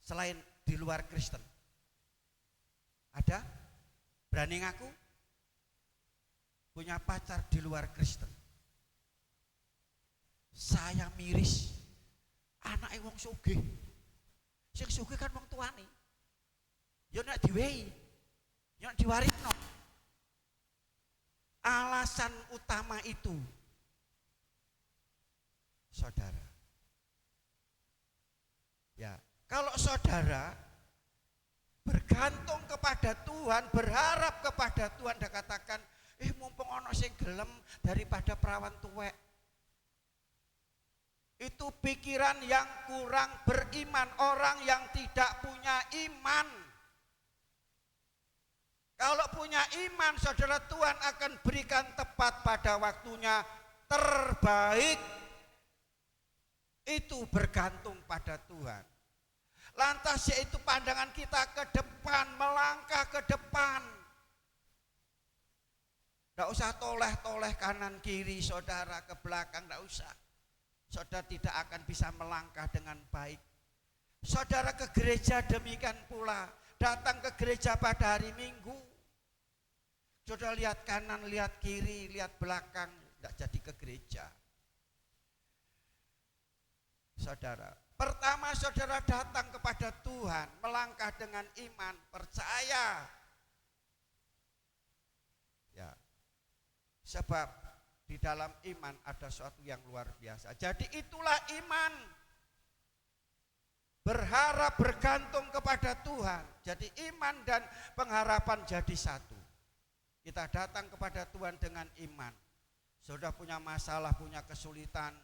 selain di luar Kristen? Ada? Berani ngaku? Punya pacar di luar Kristen. Saya miris. Anake wong sugih. Sing sugih kan wong tuane. Ya nek diwehi, ya nek diwarikno. Alasan utama itu, saudara. Ya, kalau saudara bergantung kepada Tuhan, berharap kepada Tuhan, dan katakan, mumpung ono sing gelem daripada perawan tuwek. Itu pikiran yang kurang beriman, orang yang tidak punya iman. Kalau punya iman, saudara, Tuhan akan berikan tepat pada waktunya terbaik. Itu bergantung pada Tuhan. Lantas yaitu pandangan kita ke depan, melangkah ke depan. Tidak usah toleh-toleh kanan kiri saudara, ke belakang, tidak usah. Saudara tidak akan bisa melangkah dengan baik. Saudara ke gereja demikian pula, datang ke gereja pada hari Minggu. Saudara lihat kanan, lihat kiri, lihat belakang, tidak jadi ke gereja. Saudara, pertama saudara datang kepada Tuhan, melangkah dengan iman, percaya. Ya, sebab di dalam iman ada sesuatu yang luar biasa. Jadi itulah iman. Berharap, bergantung kepada Tuhan. Jadi iman dan pengharapan jadi satu. Kita datang kepada Tuhan dengan iman. Sudah punya masalah, punya kesulitan,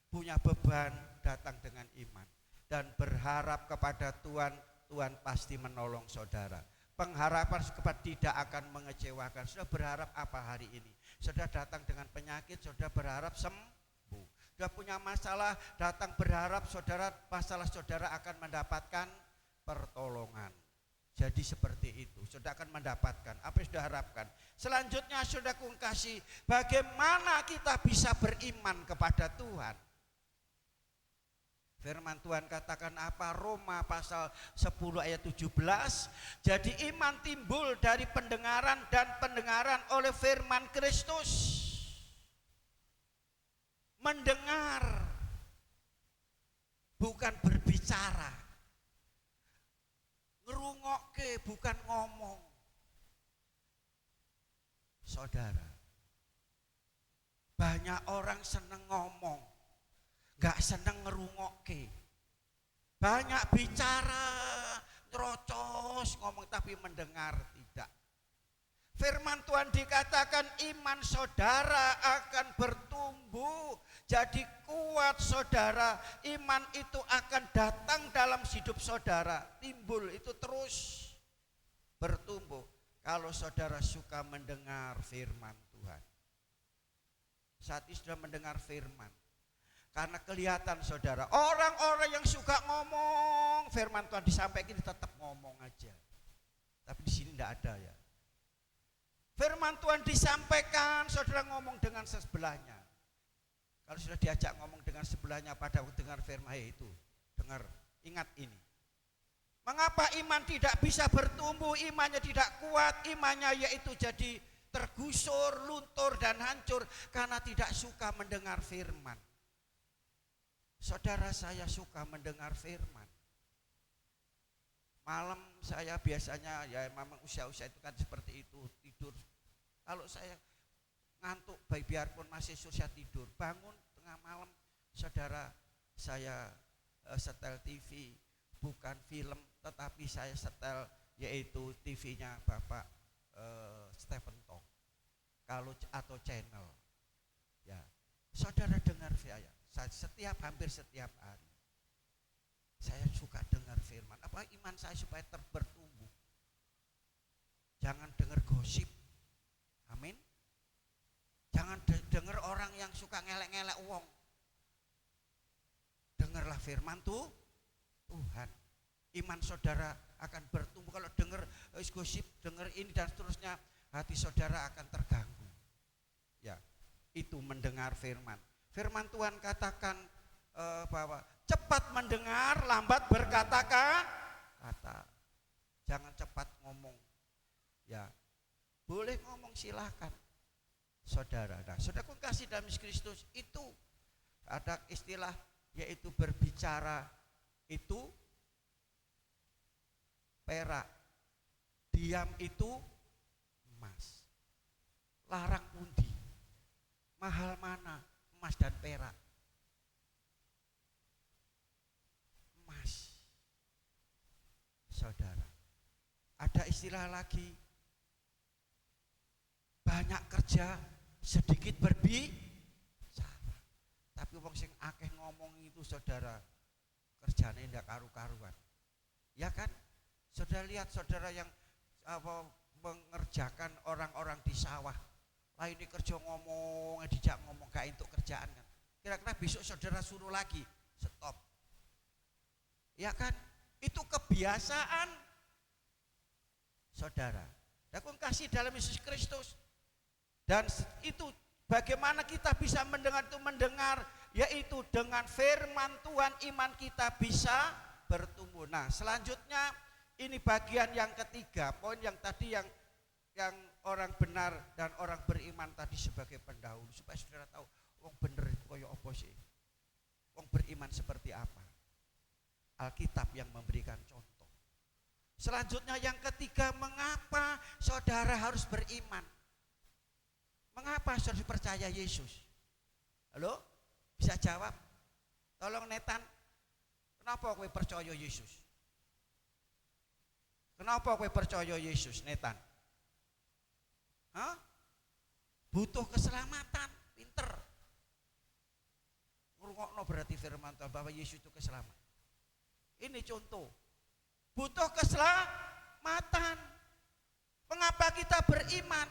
punya beban, datang dengan iman. Dan berharap kepada Tuhan, Tuhan pasti menolong saudara. Pengharapan tidak akan mengecewakan. Sudah berharap apa hari ini? Sudah datang dengan penyakit, sudah berharap sembuh. Sudah punya masalah, datang berharap saudara, masalah saudara akan mendapatkan pertolongan. Jadi seperti itu, sudah akan mendapatkan apa yang sudah harapkan. Selanjutnya sudah kasih, bagaimana kita bisa beriman kepada Tuhan. Firman Tuhan katakan apa? Roma pasal 10 ayat 17. Jadi iman timbul dari pendengaran, dan pendengaran oleh firman Kristus. Mendengar, bukan berbicara. Ngerungokke, bukan ngomong. Saudara, banyak orang seneng ngomong, gak seneng ngerungokke. Banyak bicara, terocos ngomong, tapi mendengar tidak. Firman Tuhan dikatakan iman saudara akan bertumbuh, jadi kuat saudara. Iman itu akan datang dalam hidup saudara, timbul itu terus bertumbuh. Kalau saudara suka mendengar firman Tuhan. Saat ini sudah mendengar firman. Karena kelihatan saudara, orang-orang yang suka ngomong, firman Tuhan disampaikan tetap ngomong aja. Tapi di sini tidak ada ya. Firman Tuhan disampaikan, saudara ngomong dengan sebelahnya. Kalau sudah diajak ngomong dengan sebelahnya pada waktu dengar firman itu, dengar, ingat ini. Mengapa iman tidak bisa bertumbuh, imannya tidak kuat, imannya yaitu jadi tergusur, luntur dan hancur karena tidak suka mendengar firman. Saudara, saya suka mendengar firman. Malam saya biasanya ya memang usia-usia itu kan seperti itu, tidur. Kalau saya ngantuk, biarpun masih susah tidur, bangun tengah malam, saudara, saya setel TV, bukan film, tetapi saya setel yaitu TV-nya Bapak Stephen Tong, kalau atau channel. Ya, saudara dengar saya hampir setiap hari. Saya suka dengar firman. Apa iman saya supaya bertumbuh. Jangan dengar gosip. Amin. Jangan dengar orang yang suka ngelek-ngelek uang. Dengarlah firman Tuhan. Iman saudara akan bertumbuh. Kalau dengar gosip, dengar ini dan seterusnya, hati saudara akan terganggu. Ya, itu mendengar firman. Firman Tuhan katakan bahwa cepat mendengar, lambat berkata-kata. Jangan cepat ngomong. Ya, boleh ngomong silahkan, saudara. Nah, saudaraku kasih dalam Kristus, itu ada istilah yaitu berbicara itu perak, diam itu emas. Larang pundi, mahal mana emas dan perak? Emas, saudara. Ada istilah lagi, banyak kerja sedikit berbicara. Tapi wong sing akeh ngomong itu, saudara, kerjane ndak karu-karuan. Ya kan? Saudara lihat saudara yang mengerjakan orang-orang di sawah. Lah ini kerja ngomong, dijak ngomong gak untuk kerjaan kan. Kira-kira besok saudara suruh lagi, stop. Ya kan? Itu kebiasaan, saudara. Aku kasih dalam Yesus Kristus. Dan itu bagaimana kita bisa mendengar itu, mendengar yaitu dengan firman Tuhan, iman kita bisa bertumbuh. Nah, selanjutnya ini bagian yang ketiga, poin yang tadi yang orang benar dan orang beriman tadi sebagai pendahulu, supaya saudara tahu wong bener itu koyo apa sih, wong beriman seperti apa. Alkitab yang memberikan contoh. Selanjutnya yang ketiga, mengapa saudara harus beriman? Mengapa saudara percaya Yesus? Halo? Bisa jawab? Tolong Netan, kenapa kowe percaya Yesus? Kenapa kowe percaya Yesus, Netan? Hah? Butuh keselamatan, pinter. Ngrungokno berarti firman Tuhan bahwa Yesus itu keselamatan. Ini contoh. Butuh keselamatan. Mengapa kita beriman?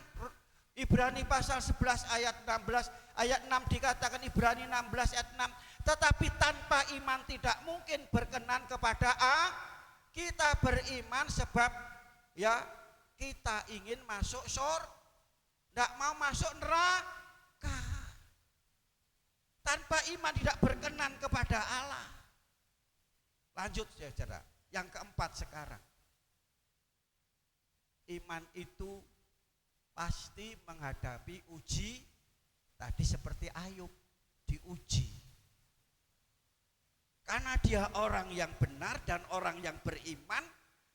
Ibrani pasal 11 ayat 16, ayat 6 dikatakan, Ibrani 16 ayat 6, tetapi tanpa iman tidak mungkin berkenan kepada Allah. Kita beriman sebab ya kita ingin masuk surga, tidak mau masuk neraka. Tanpa iman tidak berkenan kepada Allah. Lanjut saudara, yang keempat sekarang. Iman itu pasti menghadapi uji. Tadi seperti Ayub diuji. Karena dia orang yang benar dan orang yang beriman,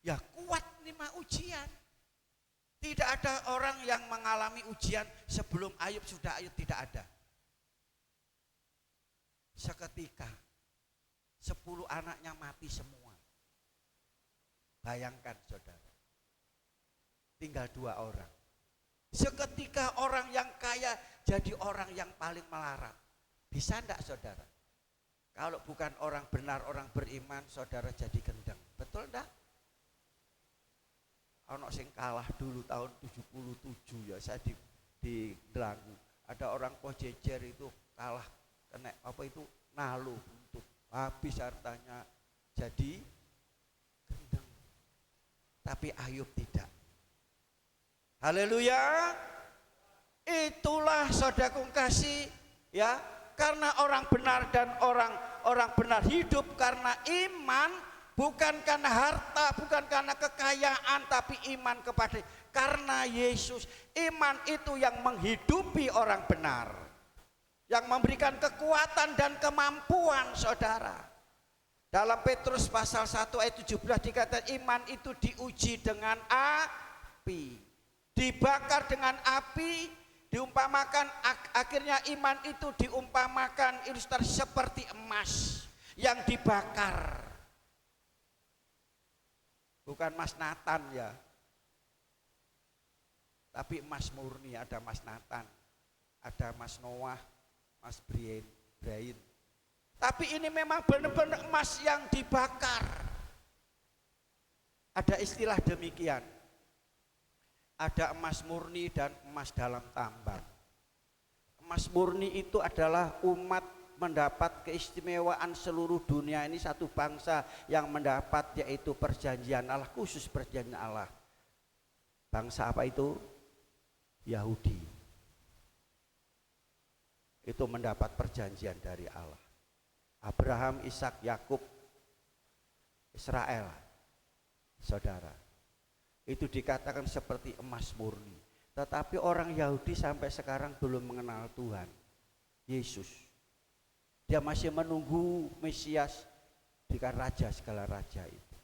ya kuat menerima ujian. Tidak ada orang yang mengalami ujian sebelum Ayub sudah Ayub, tidak ada. Seketika 10 anaknya mati semua. Bayangkan saudara, tinggal 2 orang. Seketika orang yang kaya jadi orang yang paling melarat. Bisa enggak saudara? Kalau bukan orang benar, orang beriman, saudara jadi gendeng. Betul enggak? Ono sing kalah dulu tahun 77 ya, saya di Delangu. Ada orang Pojejer itu kalah, kena apa itu, nalu untuk habis hartanya, jadi gendeng. Tapi Ayub tidak. Haleluya. Itulah saudaraku kasih ya, Karena orang benar dan orang benar hidup karena iman, bukan karena harta, bukan karena kekayaan, tapi iman kepada karena Yesus. Iman itu yang menghidupi orang benar, yang memberikan kekuatan dan kemampuan, saudara. Dalam Petrus pasal 1 ayat 17 dikatakan iman itu diuji dengan api, dibakar dengan api, diumpamakan akhirnya iman itu diumpamakan ilustrasi seperti emas yang dibakar. Bukan emas Nathan ya, tapi emas murni. Ada emas Nathan, ada emas Noah, emas Brain. Tapi ini memang benar-benar emas yang dibakar. Ada istilah demikian. Ada emas murni dan emas dalam tambang. Emas murni itu adalah umat mendapat keistimewaan seluruh dunia ini, satu bangsa yang mendapat, yaitu perjanjian Allah, khusus perjanjian Allah. Bangsa apa itu? Yahudi. Itu mendapat perjanjian dari Allah. Abraham, Ishak, Yakub, Israel, saudara. Itu dikatakan seperti emas murni. Tetapi orang Yahudi sampai sekarang belum mengenal Tuhan Yesus. Dia masih menunggu Mesias, dikatakan raja segala raja itu.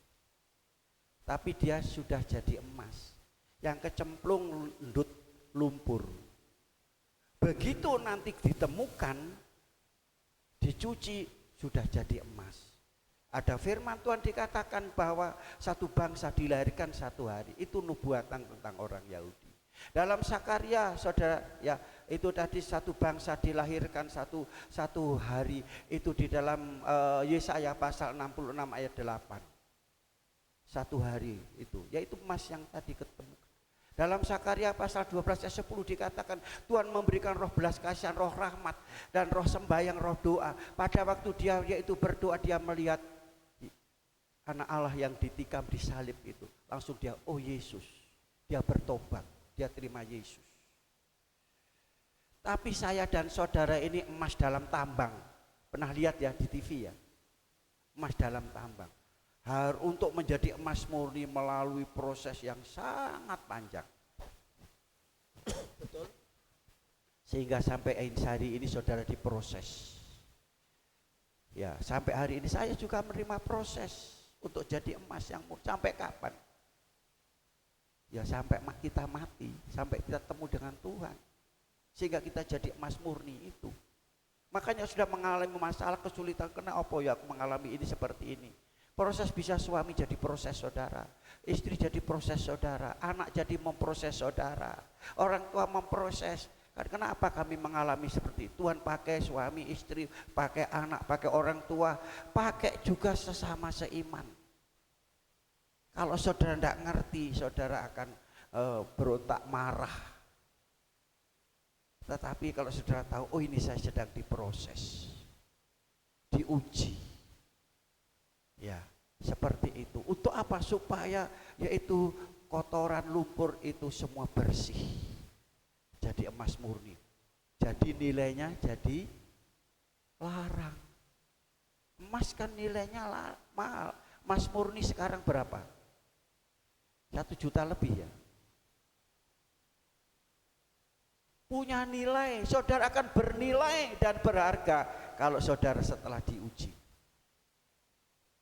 Tapi dia sudah jadi emas yang kecemplung endut lumpur. Begitu nanti ditemukan, dicuci, sudah jadi emas. Ada firman Tuhan dikatakan bahwa satu bangsa dilahirkan satu hari. Itu nubuatan tentang orang Yahudi. Dalam Sakaria, saudara, ya itu tadi satu bangsa dilahirkan satu hari. Itu di dalam Yesaya pasal 66 ayat 8. Satu hari itu, yaitu emas yang tadi ketemu. Dalam Sakaria pasal 12 ayat 10 dikatakan Tuhan memberikan roh belas kasihan, roh rahmat, dan roh sembahyang, roh doa. Pada waktu dia yaitu berdoa, dia melihat anak Allah yang ditikam, disalib itu. Langsung dia, oh Yesus. Dia bertobat, dia terima Yesus. Tapi saya dan saudara ini emas dalam tambang. Pernah lihat ya di TV ya? Emas dalam tambang. Untuk menjadi emas murni melalui proses yang sangat panjang. Betul? Sehingga sampai hari ini saudara diproses. Ya, sampai hari ini saya juga menerima proses untuk jadi emas yang murni. Sampai kapan? Ya sampai kita mati, sampai kita temu dengan Tuhan. Sehingga kita jadi emas murni itu. Makanya sudah mengalami masalah, kesulitan, kenapa ya aku mengalami ini seperti ini. Proses bisa suami jadi proses saudara, istri jadi proses saudara, anak jadi memproses saudara, orang tua memproses. Kenapa kami mengalami seperti itu? Tuhan pakai suami, istri, pakai anak, pakai orang tua, pakai juga sesama seiman. Kalau saudara tidak ngerti, saudara akan berontak marah. Tetapi kalau saudara tahu, oh ini saya sedang diproses, diuji. Ya, seperti itu. Untuk apa? Supaya yaitu kotoran lumpur itu semua bersih. Jadi emas murni. Jadi nilainya jadi larang. Emas kan nilainya mahal. Emas murni sekarang berapa? 1 juta lebih ya. Punya nilai, saudara akan bernilai dan berharga kalau saudara setelah diuji.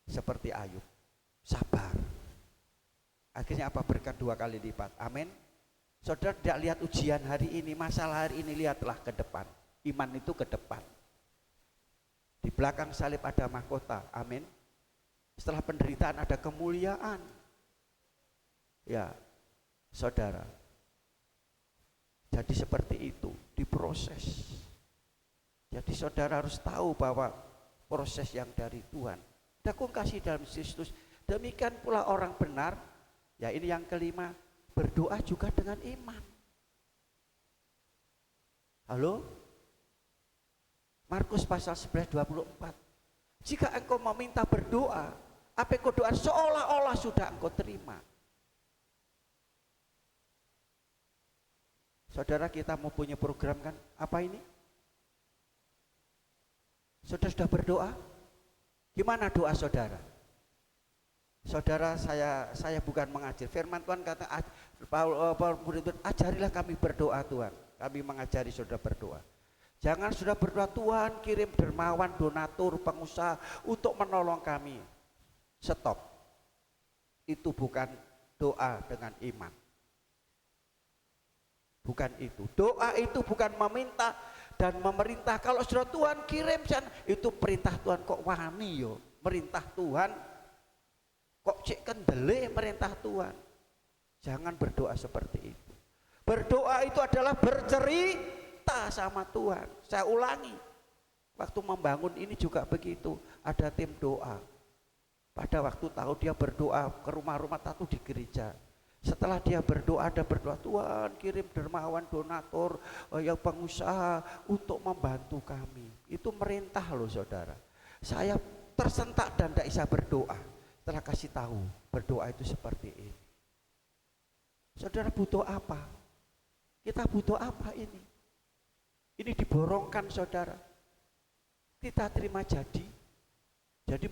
Seperti Ayub, sabar. Akhirnya apa? Berkat 2 kali lipat. Amin. Saudara tidak lihat ujian hari ini, masalah hari ini, lihatlah ke depan. Iman itu ke depan. Di belakang salib ada mahkota. Amin. Setelah penderitaan ada kemuliaan. Ya, saudara. Jadi seperti itu, diproses. Jadi saudara harus tahu bahwa proses yang dari Tuhan. Dakung kasih dalam Kristus. Demikian pula orang benar, ya ini yang kelima, berdoa juga dengan iman. Halo? Markus pasal 11:24. Jika engkau meminta berdoa, apa engkau doa seolah-olah sudah engkau terima. Saudara, kita mau punya program kan? Apa ini? Saudara sudah berdoa? Gimana doa saudara? Saudara, saya bukan mengajar. Firman Tuhan kata, murid, ajarilah kami berdoa Tuhan. Kami mengajari saudara berdoa. Jangan sudah berdoa, Tuhan kirim dermawan, donatur, pengusaha untuk menolong kami. Stop. Itu bukan doa dengan iman. Bukan itu. Doa itu bukan meminta dan memerintah. Kalau sudah Tuhan kirim, itu perintah Tuhan. Kok wani yo? Merintah Tuhan kok cek kendele perintah Tuhan. Jangan berdoa seperti itu. Berdoa itu adalah bercerita sama Tuhan. Saya ulangi, waktu membangun ini juga begitu. Ada tim doa. Pada waktu tahu dia berdoa ke rumah-rumah tahu di gereja. Setelah dia berdoa, ada berdoa, Tuhan kirim dermawan, donatur, yang pengusaha untuk membantu kami. Itu merintah loh saudara. Saya tersentak dan tidak bisa berdoa. Setelah kasih tahu, berdoa itu seperti ini. Saudara butuh apa? Kita butuh apa ini? Ini diborongkan saudara. Kita terima jadi. Jadi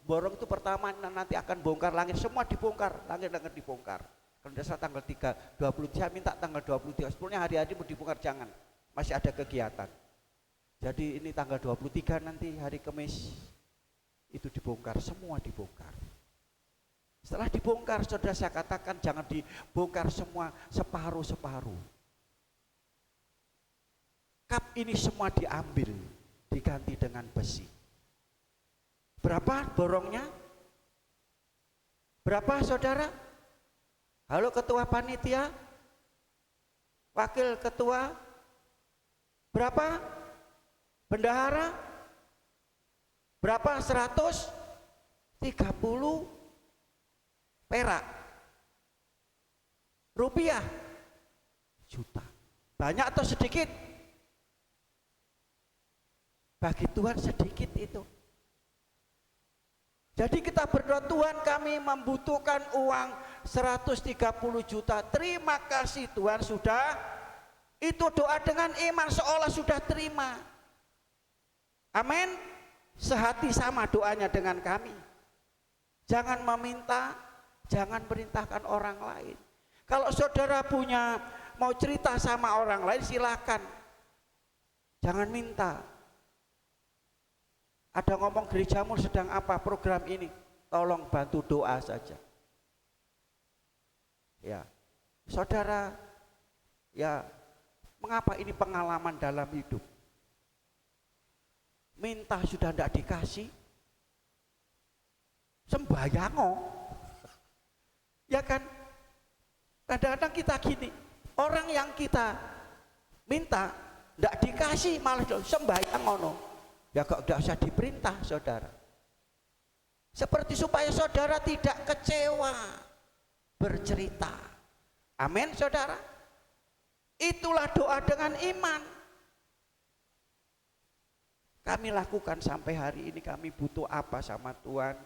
borong itu pertama nanti akan bongkar langit. Semua dibongkar, langit-langit dibongkar. Kalau dasar tanggal 3, 20, saya minta tanggal 23. Sebelumnya hari-hari mau dibongkar jangan. Masih ada kegiatan. Jadi ini tanggal 23 nanti hari Kamis. Itu dibongkar, semua dibongkar. Setelah dibongkar, saudara saya katakan jangan dibongkar semua separuh-separuh. Kap ini semua diambil, diganti dengan besi. Berapa borongnya? Berapa saudara? Halo ketua panitia? Wakil ketua? Berapa? Bendahara? Berapa? 130 perak rupiah juta. Banyak atau sedikit? Bagi Tuhan sedikit itu. Jadi kita berdoa, Tuhan kami membutuhkan uang 130 juta. Terima kasih Tuhan sudah. Itu doa dengan iman seolah sudah terima. Amin. Sehati sama doanya dengan kami. Jangan meminta, jangan perintahkan orang lain. Kalau saudara punya mau cerita sama orang lain silakan. Jangan minta. Ada ngomong gerejamu sedang apa program ini, tolong bantu doa saja. Ya, saudara, ya mengapa ini pengalaman dalam hidup? Minta sudah tidak dikasih, sembayango, ya kan? Kadang-kadang kita gini, orang yang kita minta tidak dikasih malah sembayango no. Ya kok tidak usah diperintah saudara. Seperti supaya saudara tidak kecewa, bercerita. Amin saudara. Itulah doa dengan iman. Kami lakukan sampai hari ini. Kami butuh apa sama Tuhan?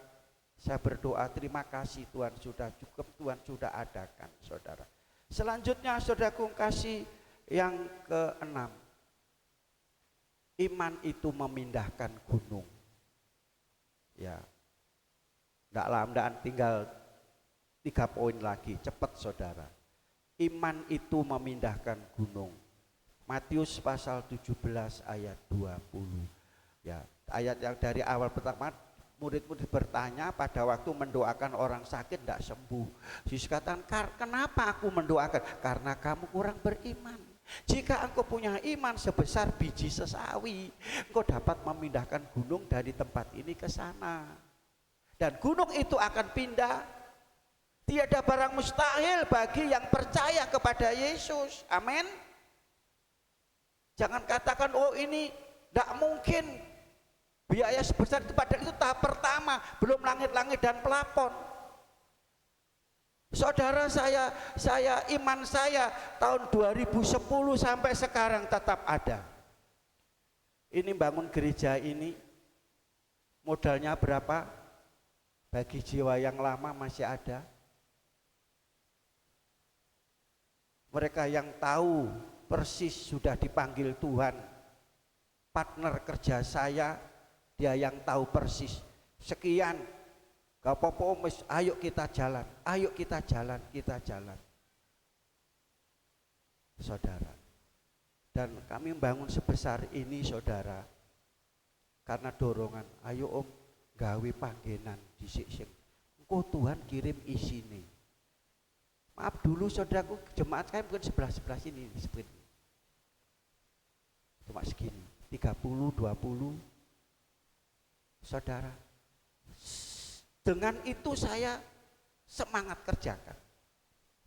Saya berdoa terima kasih Tuhan sudah cukup, Tuhan sudah adakan saudara. Selanjutnya saudaraku kasih yang ke-6. Iman itu memindahkan gunung. Ya, tidak lama, tinggal 3 poin lagi, cepat saudara. Iman itu memindahkan gunung. Matius pasal 17 ayat 20. Ya, ayat yang dari awal pertama, murid-murid bertanya pada waktu mendoakan orang sakit tidak sembuh. Yesus katakan, kenapa aku mendoakan? Karena kamu kurang beriman. Jika engkau punya iman sebesar biji sesawi, engkau dapat memindahkan gunung dari tempat ini ke sana. Dan gunung itu akan pindah. Tiada barang mustahil bagi yang percaya kepada Yesus. Amin. Jangan katakan, oh ini tidak mungkin. Biaya sebesar itu, padahal itu tahap pertama, belum langit-langit dan pelapon. Saudara saya iman saya tahun 2010 sampai sekarang tetap ada. Ini bangun gereja ini modalnya berapa? Bagi jiwa yang lama masih ada. Mereka yang tahu persis sudah dipanggil Tuhan, partner kerja saya Dia yang tahu persis. Sekian, gak apa-apa Mas, ayo kita jalan, ayo kita jalan, kita jalan. Saudara, dan kami membangun sebesar ini saudara, karena dorongan, ayo Om gawe panggenan di sini. Engkau Tuhan kirim isine. Maaf dulu saudaraku, jemaat kami bukan sebelah sini, seperti ini. Cuma segini, 30, 20. Saudara, dengan itu saya semangat kerjakan.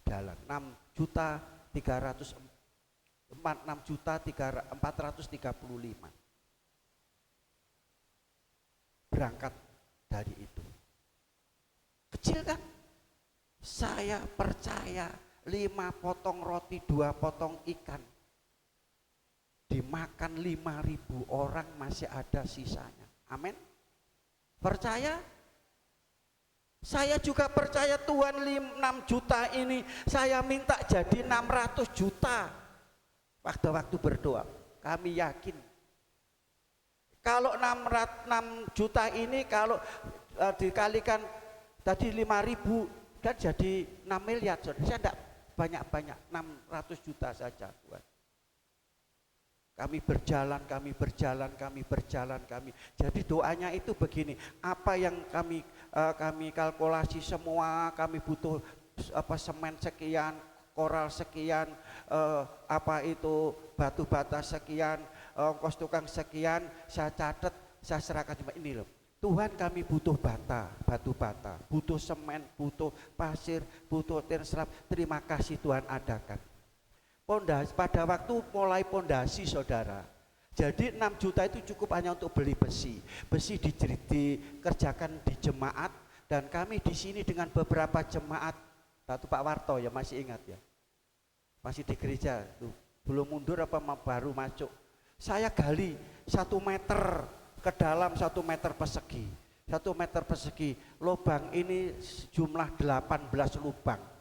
Jalan 6.435. Berangkat dari itu. Kecil kan? Saya percaya 5 potong roti, 2 potong ikan dimakan 5.000 orang masih ada sisanya. Amin. Percaya? Saya juga percaya Tuhan 6 juta ini saya minta jadi 600 juta. Waktu-waktu berdoa, kami yakin kalau 6 juta ini kalau dikalikan tadi 5.000 dan jadi 6 miliar. Saya tidak banyak-banyak, 600 juta saja Tuhan. Kami berjalan. Jadi doanya itu begini, apa yang kami kalkulasi semua, kami butuh semen sekian, koral sekian, batu bata sekian, ongkos tukang sekian, saya catat, saya serahkan cuma ini loh. Tuhan kami butuh batu bata, butuh semen, butuh pasir, butuh tin slab. Terima kasih Tuhan adakan. Pondasi, pada waktu mulai pondasi saudara, jadi 6 juta itu cukup hanya untuk beli besi dikerjakan di jemaat, dan kami di sini dengan beberapa jemaat. Satu Pak Warto ya, masih ingat ya, masih di gereja tuh, belum mundur apa baru masuk. Saya gali 1 meter ke dalam, 1 meter persegi, 1 meter persegi, lubang ini jumlah 18 lubang.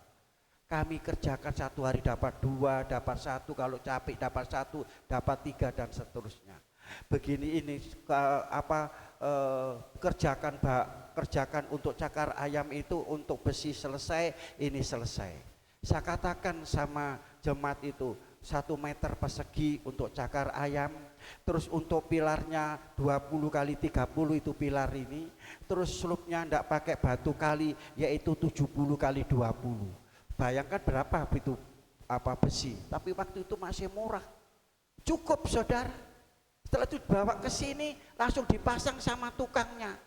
Kami kerjakan 1 hari dapat 2, dapat 1, kalau capek dapat 1, dapat 3 dan seterusnya. Begini ini kerjakan untuk cakar ayam itu, untuk besi selesai, ini selesai. Saya katakan sama jemaat itu 1 meter persegi untuk cakar ayam, terus untuk pilarnya 20 kali 30 itu pilar ini, terus slupnya enggak pakai batu kali, yaitu 70 kali 20. Bayangkan berapa itu besi, tapi waktu itu masih murah, cukup saudara. Setelah itu bawa ke sini langsung dipasang sama tukangnya.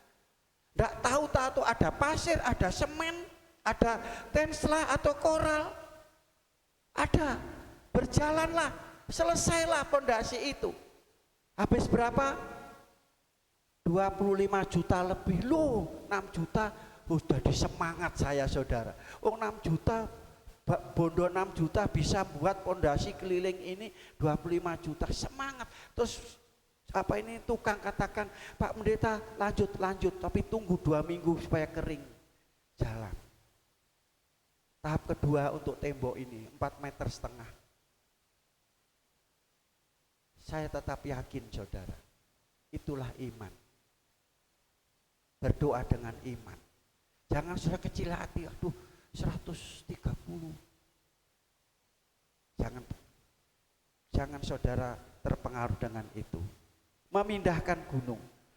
Nggak tahu ada pasir, ada semen, ada tensla atau koral, ada. Berjalanlah, selesailah pondasi itu. Habis berapa? 25 juta lebih loh. 6 juta udah disemangat saya saudara. 6 juta, bondo 6 juta bisa buat pondasi keliling ini 25 juta, semangat. Terus tukang katakan, Pak Pendeta lanjut, tapi tunggu 2 minggu supaya kering. Jalan. Tahap kedua untuk tembok ini 4,5 meter. Saya tetap yakin saudara, itulah iman. Berdoa dengan iman. Jangan sudah kecil hati, 130. Jangan saudara terpengaruh dengan itu. Memindahkan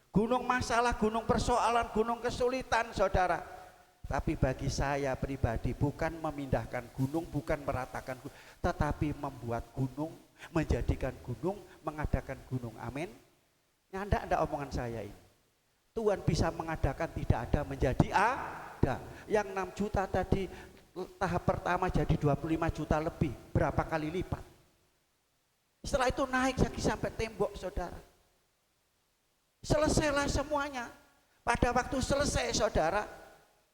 gunung masalah, gunung persoalan, gunung kesulitan saudara. Tapi bagi saya pribadi bukan memindahkan gunung, bukan meratakan gunung, tetapi membuat gunung, menjadikan gunung, mengadakan gunung. Amin. Nyandak enggak omongan saya ini? Tuhan bisa mengadakan tidak ada menjadi ada. Yang 6 juta tadi tahap pertama jadi 25 juta lebih, berapa kali lipat. Setelah itu naik lagi sampai tembok saudara. Selesailah semuanya. Pada waktu selesai saudara,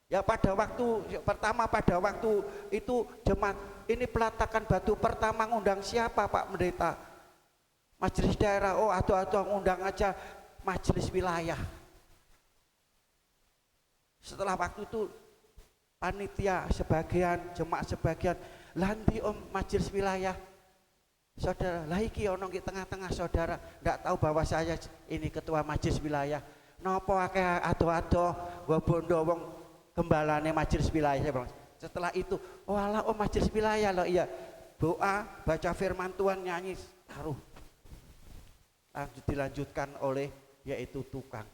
ya pada waktu pertama, pada waktu itu jemaat ini pelatakan batu pertama ngundang siapa Pak Pendeta? Majelis daerah, atau ngundang aja majelis wilayah. Setelah waktu itu panitia sebagian, jemaat sebagian, lanti majelis wilayah. Saudara, lah iki ono di tengah-tengah saudara, enggak tahu bahwa saya ini ketua majelis wilayah. Napa akeh ado-ado nggo bondo wong gembalane majelis wilayah. Saya bilang, setelah itu, oh alah, oh majelis wilayah loh, iya. Doa, baca firman Tuhan, nyanyi, taruh. Lanjut dilanjutkan oleh yaitu tukang.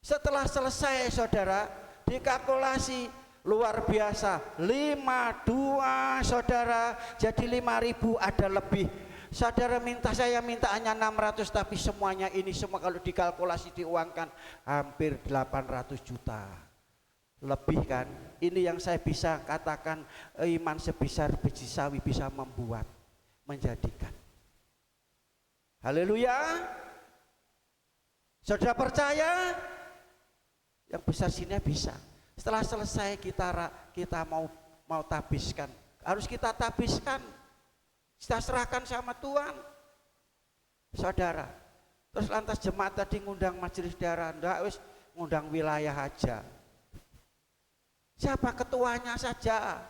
Setelah selesai saudara, dikalkulasi luar biasa, 52 saudara, jadi 5.000 ada lebih. Saudara saya minta hanya 600, tapi semuanya ini semua kalau dikalkulasi diuangkan hampir 800 juta. Lebih kan? Ini yang saya bisa katakan iman sebesar biji sawi bisa membuat, menjadikan. Haleluya. Saudara percaya? Yang besar sini bisa. Setelah selesai kita mau tabiskan. Harus kita tabiskan. Kita serahkan sama Tuhan. Saudara. Terus lantas jemaat tadi ngundang majelis daerah, enggak wis ngundang wilayah aja. Siapa ketuanya saja.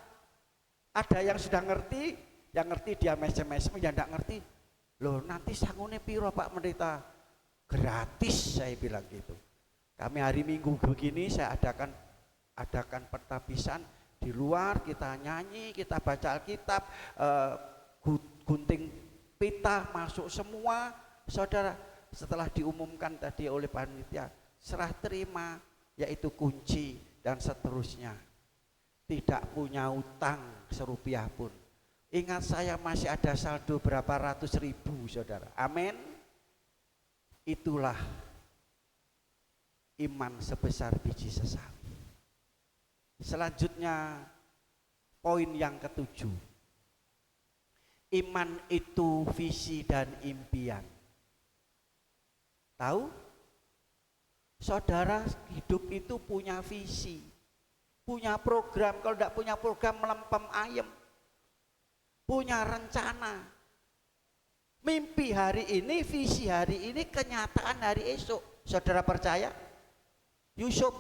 Ada yang sudah ngerti, yang ngerti dia mesem-mesem, yang enggak ngerti. Loh nanti sangune piro Pak Pendeta? Gratis, saya bilang gitu. Kami hari Minggu begini saya adakan pertabisan di luar, kita nyanyi, kita baca Alkitab, gunting pita masuk semua. Saudara, setelah diumumkan tadi oleh panitia, serah terima yaitu kunci dan seterusnya. Tidak punya utang serupiah pun. Ingat saya masih ada saldo berapa ratus ribu saudara. Amin. Itulah iman sebesar biji sesawi. Selanjutnya poin yang ketujuh. Iman itu visi dan impian. Tahu? Saudara hidup itu punya visi, punya program. Kalau tidak punya program melempem ayam. Punya rencana. Mimpi hari ini, visi hari ini, kenyataan hari esok. Saudara percaya? Yusuf,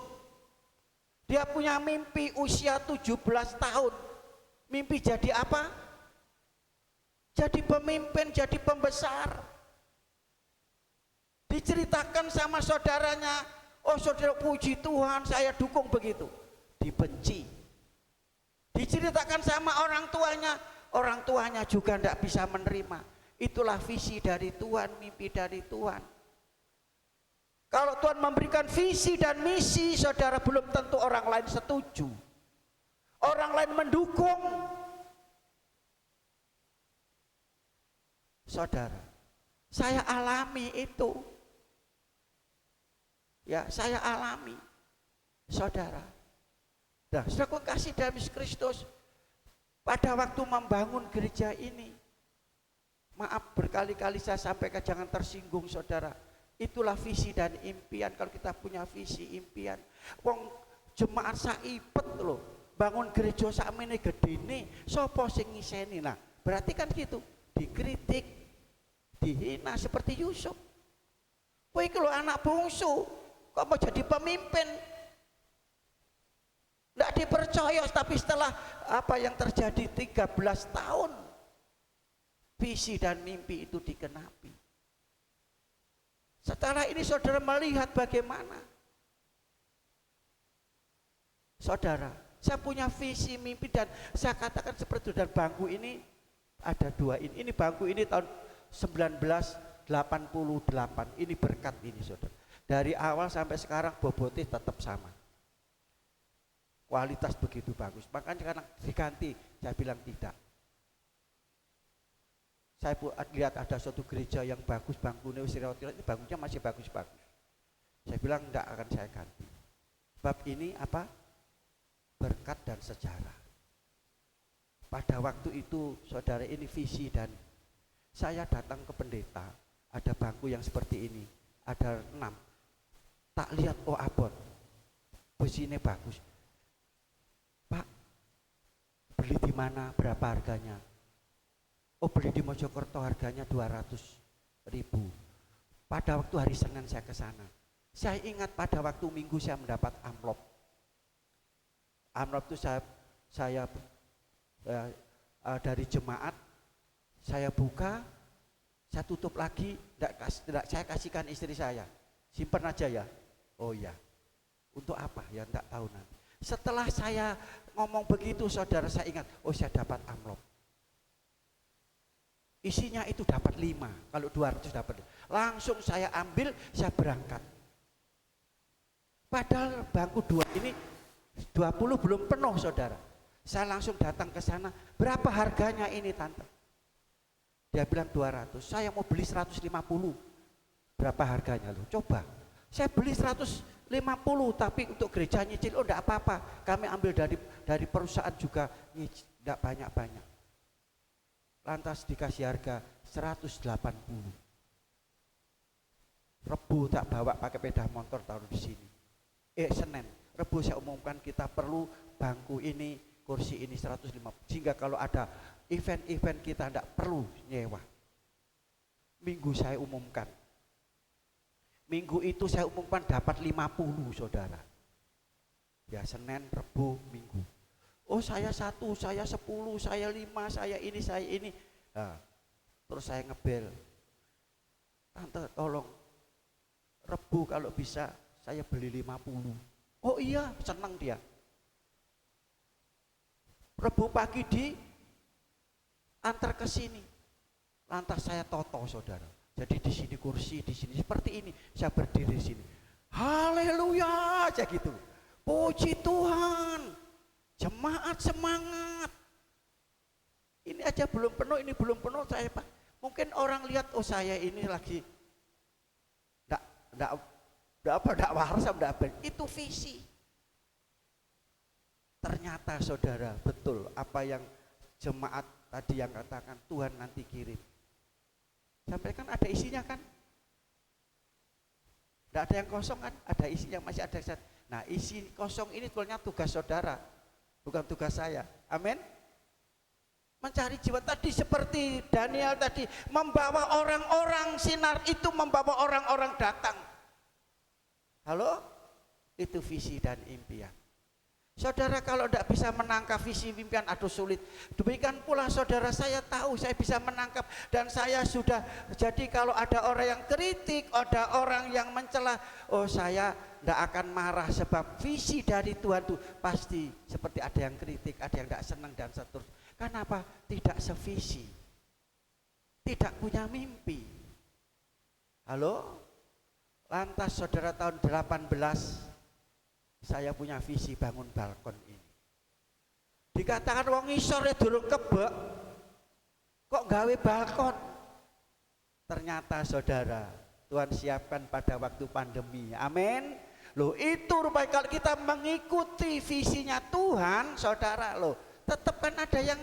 dia punya mimpi usia 17 tahun. Mimpi jadi apa? Jadi pemimpin, jadi pembesar. Diceritakan sama saudaranya, oh saudara puji Tuhan saya dukung begitu. Dibenci. Diceritakan sama orang tuanya juga tidak bisa menerima. Itulah visi dari Tuhan, mimpi dari Tuhan. Kalau Tuhan memberikan visi dan misi, saudara belum tentu orang lain setuju. Orang lain mendukung. Saudara, saya alami itu. Ya, saya alami. Saudara. Nah, saudara kasih dalam Yesus Kristus. Pada waktu membangun gereja ini, maaf berkali-kali saya sampaikan jangan tersinggung saudara. Itulah visi dan impian. Kalau kita punya visi impian, wong jemaat saipet loh, bangun gereja sakmene gedene, sapa sing ngiseni? Nah, berarti kan gitu, dikritik, dihina seperti Yusuf. Kowe iki lho anak bungsu, kok mau jadi pemimpin? Tidak dipercaya, tapi setelah apa yang terjadi 13 tahun, visi dan mimpi itu dikenapi. Setelah ini saudara melihat bagaimana. Saudara, saya punya visi, mimpi dan saya katakan seperti itu. Dan bangku ini ada dua ini. Ini bangku ini tahun 1988. Ini berkat ini saudara. Dari awal sampai sekarang bobotnya tetap sama. Kualitas begitu bagus, makanya sekarang diganti. Saya bilang tidak. Saya lihat ada suatu gereja yang bagus, bangkunya ini bangkunya masih bagus-bagus. Saya bilang enggak akan saya ganti. Sebab ini apa? Berkat dan sejarah. Pada waktu itu saudara ini visi dan saya datang ke pendeta, ada bangku yang seperti ini, ada 6. Tak lihat, oh abot, besinya bagus. Pak, beli di mana? Berapa harganya? Oh, beli di Mojokerto, harganya 200.000. Pada waktu hari Senin saya ke sana. Saya ingat pada waktu Minggu saya mendapat amplop. Amplop itu saya dari jemaat, saya buka, saya tutup lagi, saya kasihkan istri saya. Simpan aja ya. Oh ya, untuk apa? Ya enggak tahu nanti. Setelah saya ngomong begitu, saudara, saya ingat, oh saya dapat amplop. Isinya itu dapat 5, kalau 200 dapat. Langsung saya ambil, saya berangkat. Padahal bangku 2 ini 20 belum penuh, saudara. Saya langsung datang ke sana, berapa harganya ini tante? Dia bilang 200, saya mau beli 150. Berapa harganya loh? Coba, saya beli 150, tapi untuk gereja nyicil, oh enggak apa-apa, kami ambil dari perusahaan juga, enggak banyak-banyak. Lantas dikasih harga 180. Rebu tak bawa pakai sepeda motor taruh di sini. Senin, Rebu saya umumkan kita perlu bangku ini, kursi ini 150. Sehingga kalau ada event-event kita tidak perlu nyewa. Minggu saya umumkan. Minggu itu saya umumkan dapat 50, saudara. Ya Senin, Rebu, Minggu. Oh saya 1, saya 10, saya 5, saya ini. Nah, terus saya ngebel. Tante tolong, Rebu kalau bisa saya beli 50. Oh iya, senang dia. Rebu pagi di antar ke sini. Lantas saya toto, saudara. Jadi di sini kursi, di sini seperti ini. Saya berdiri di sini. Haleluya, aja gitu. Puji Tuhan. Jemaat semangat. Ini aja belum penuh, ini belum penuh. Saya mungkin orang lihat, oh saya ini lagi enggak waras, itu visi. Ternyata saudara, betul apa yang jemaat tadi yang katakan, Tuhan nanti kirim. Sampai kan ada isinya kan? Enggak ada yang kosong kan? Ada isinya, masih ada. Nah isi kosong ini sebetulnya tugas saudara, bukan tugas saya. Amin. Mencari jiwa tadi seperti Daniel tadi, membawa orang-orang, sinar itu membawa orang-orang datang. Halo? Itu visi dan impian. Saudara kalau tidak bisa menangkap visi impian, aduh sulit. Demikian pula saudara, saya tahu saya bisa menangkap dan saya sudah. Jadi kalau ada orang yang kritik, ada orang yang mencela, oh saya tidak akan marah sebab visi dari Tuhan itu pasti seperti ada yang kritik, ada yang tidak senang dan seterusnya. Kenapa? Tidak sevisi, tidak punya mimpi. Halo? Lantas saudara tahun 18 saya punya visi bangun balkon ini. Dikatakan wong isor durung kebek, kok gawe balkon? Ternyata saudara, Tuhan siapkan pada waktu pandemi. Amin. Loh itu rupanya kalau kita mengikuti visinya Tuhan, saudara, loh tetap kan ada yang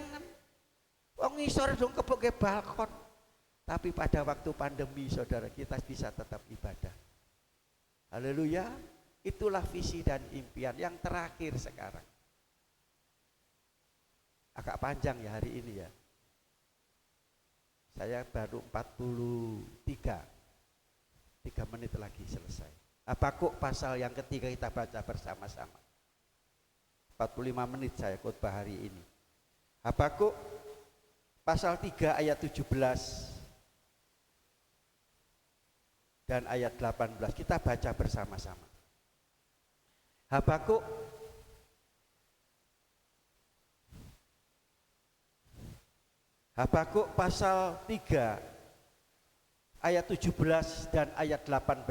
wong isor durung kebek balkon. Tapi pada waktu pandemi saudara, kita bisa tetap ibadah. Haleluya. Itulah visi dan impian yang terakhir sekarang. Agak panjang ya hari ini ya. Saya baru 3 menit lagi selesai. Habakuk pasal yang ketiga kita baca bersama-sama. 45 menit saya khotbah hari ini. Habakuk pasal 3 ayat 17 dan ayat 18. Kita baca bersama-sama. Habakuk pasal 3 ayat 17 dan ayat 18.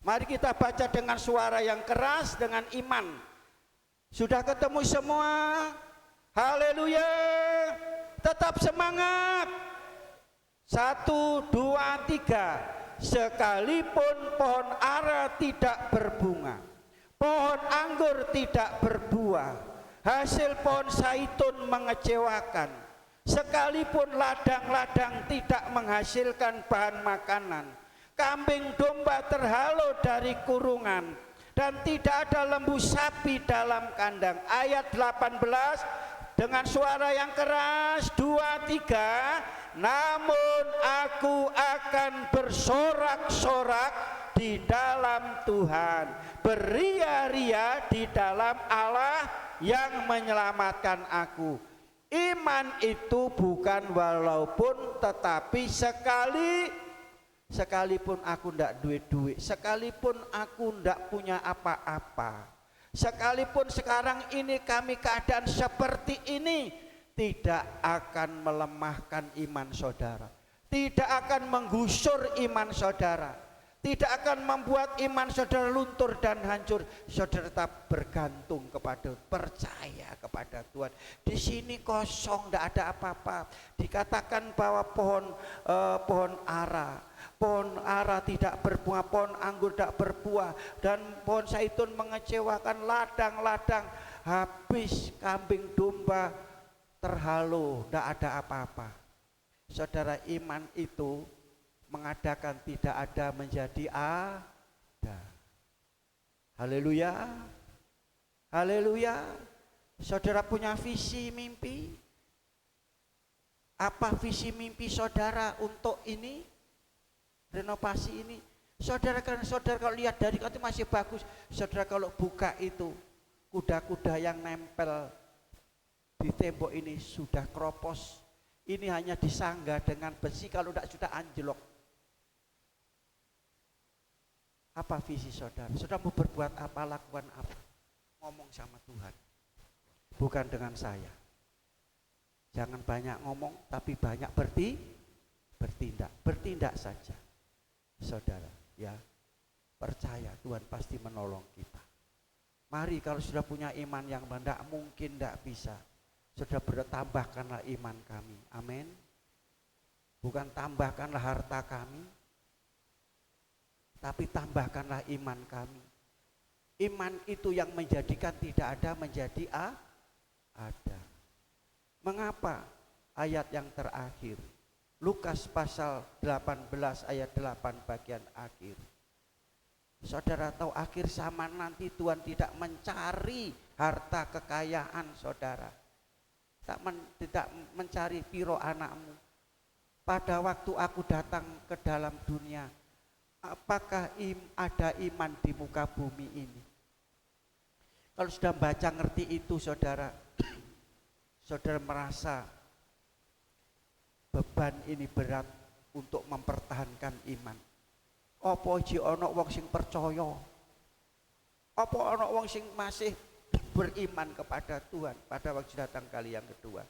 Mari kita baca dengan suara yang keras, dengan iman. Sudah ketemu semua? Haleluya. Tetap semangat. 1, 2, 3. Sekalipun pohon ara tidak berbunga, pohon anggur tidak berbuah, hasil pohon zaitun mengecewakan, sekalipun ladang-ladang tidak menghasilkan bahan makanan, kambing domba terhalau dari kurungan, dan tidak ada lembu sapi dalam kandang. Ayat 18 dengan suara yang keras, 2, 3. Namun aku akan bersorak-sorak di dalam Tuhan, beria-ria di dalam Allah yang menyelamatkan aku. Iman itu bukan walaupun, tetapi sekali, sekalipun aku ndak duit, sekalipun aku ndak punya apa-apa, sekalipun sekarang ini kami keadaan seperti ini, tidak akan melemahkan iman saudara, tidak akan menggusur iman saudara, tidak akan membuat iman saudara luntur dan hancur. Saudara tetap bergantung kepada, percaya kepada Tuhan. Di sini kosong, tidak ada apa-apa. Dikatakan bahwa pohon ara tidak berbuah, pohon anggur tidak berbuah, dan pohon zaitun mengecewakan, ladang-ladang habis, kambing domba terhalu, tidak ada apa-apa. Saudara, iman itu mengadakan tidak ada menjadi ada. Haleluya, haleluya. Saudara punya visi mimpi? Apa visi mimpi saudara untuk ini, renovasi ini? Saudara kalau lihat dari itu masih bagus. Saudara kalau buka itu, kuda-kuda yang nempel di tembok ini sudah kropos. Ini hanya disanggah dengan besi, kalau tidak sudah anjlok. Apa visi saudara? Saudara mau berbuat apa, lakukan apa? Ngomong sama Tuhan, bukan dengan saya. Jangan banyak ngomong, tapi banyak bertindak. Bertindak saja, saudara. Ya, percaya Tuhan pasti menolong kita. Mari, kalau sudah punya iman yang tidak mungkin tidak bisa, saudara bertambahkanlah iman kami. Amin. Bukan tambahkanlah harta kami, tapi tambahkanlah iman kami. Iman itu yang menjadikan tidak ada menjadi ada. Mengapa? Ayat yang terakhir, Lukas pasal 18 ayat 8 bagian akhir. Saudara tahu akhir zaman nanti Tuhan tidak mencari harta kekayaan saudara, tidak mencari piro anakmu. Pada waktu aku datang ke dalam dunia, apakah ada iman di muka bumi ini? Kalau sudah baca ngerti itu saudara, saudara merasa beban ini berat untuk mempertahankan iman. Apa ji ana wong sing percaya? Apa ana wong sing masih beriman kepada Tuhan pada waktu datang kali yang kedua?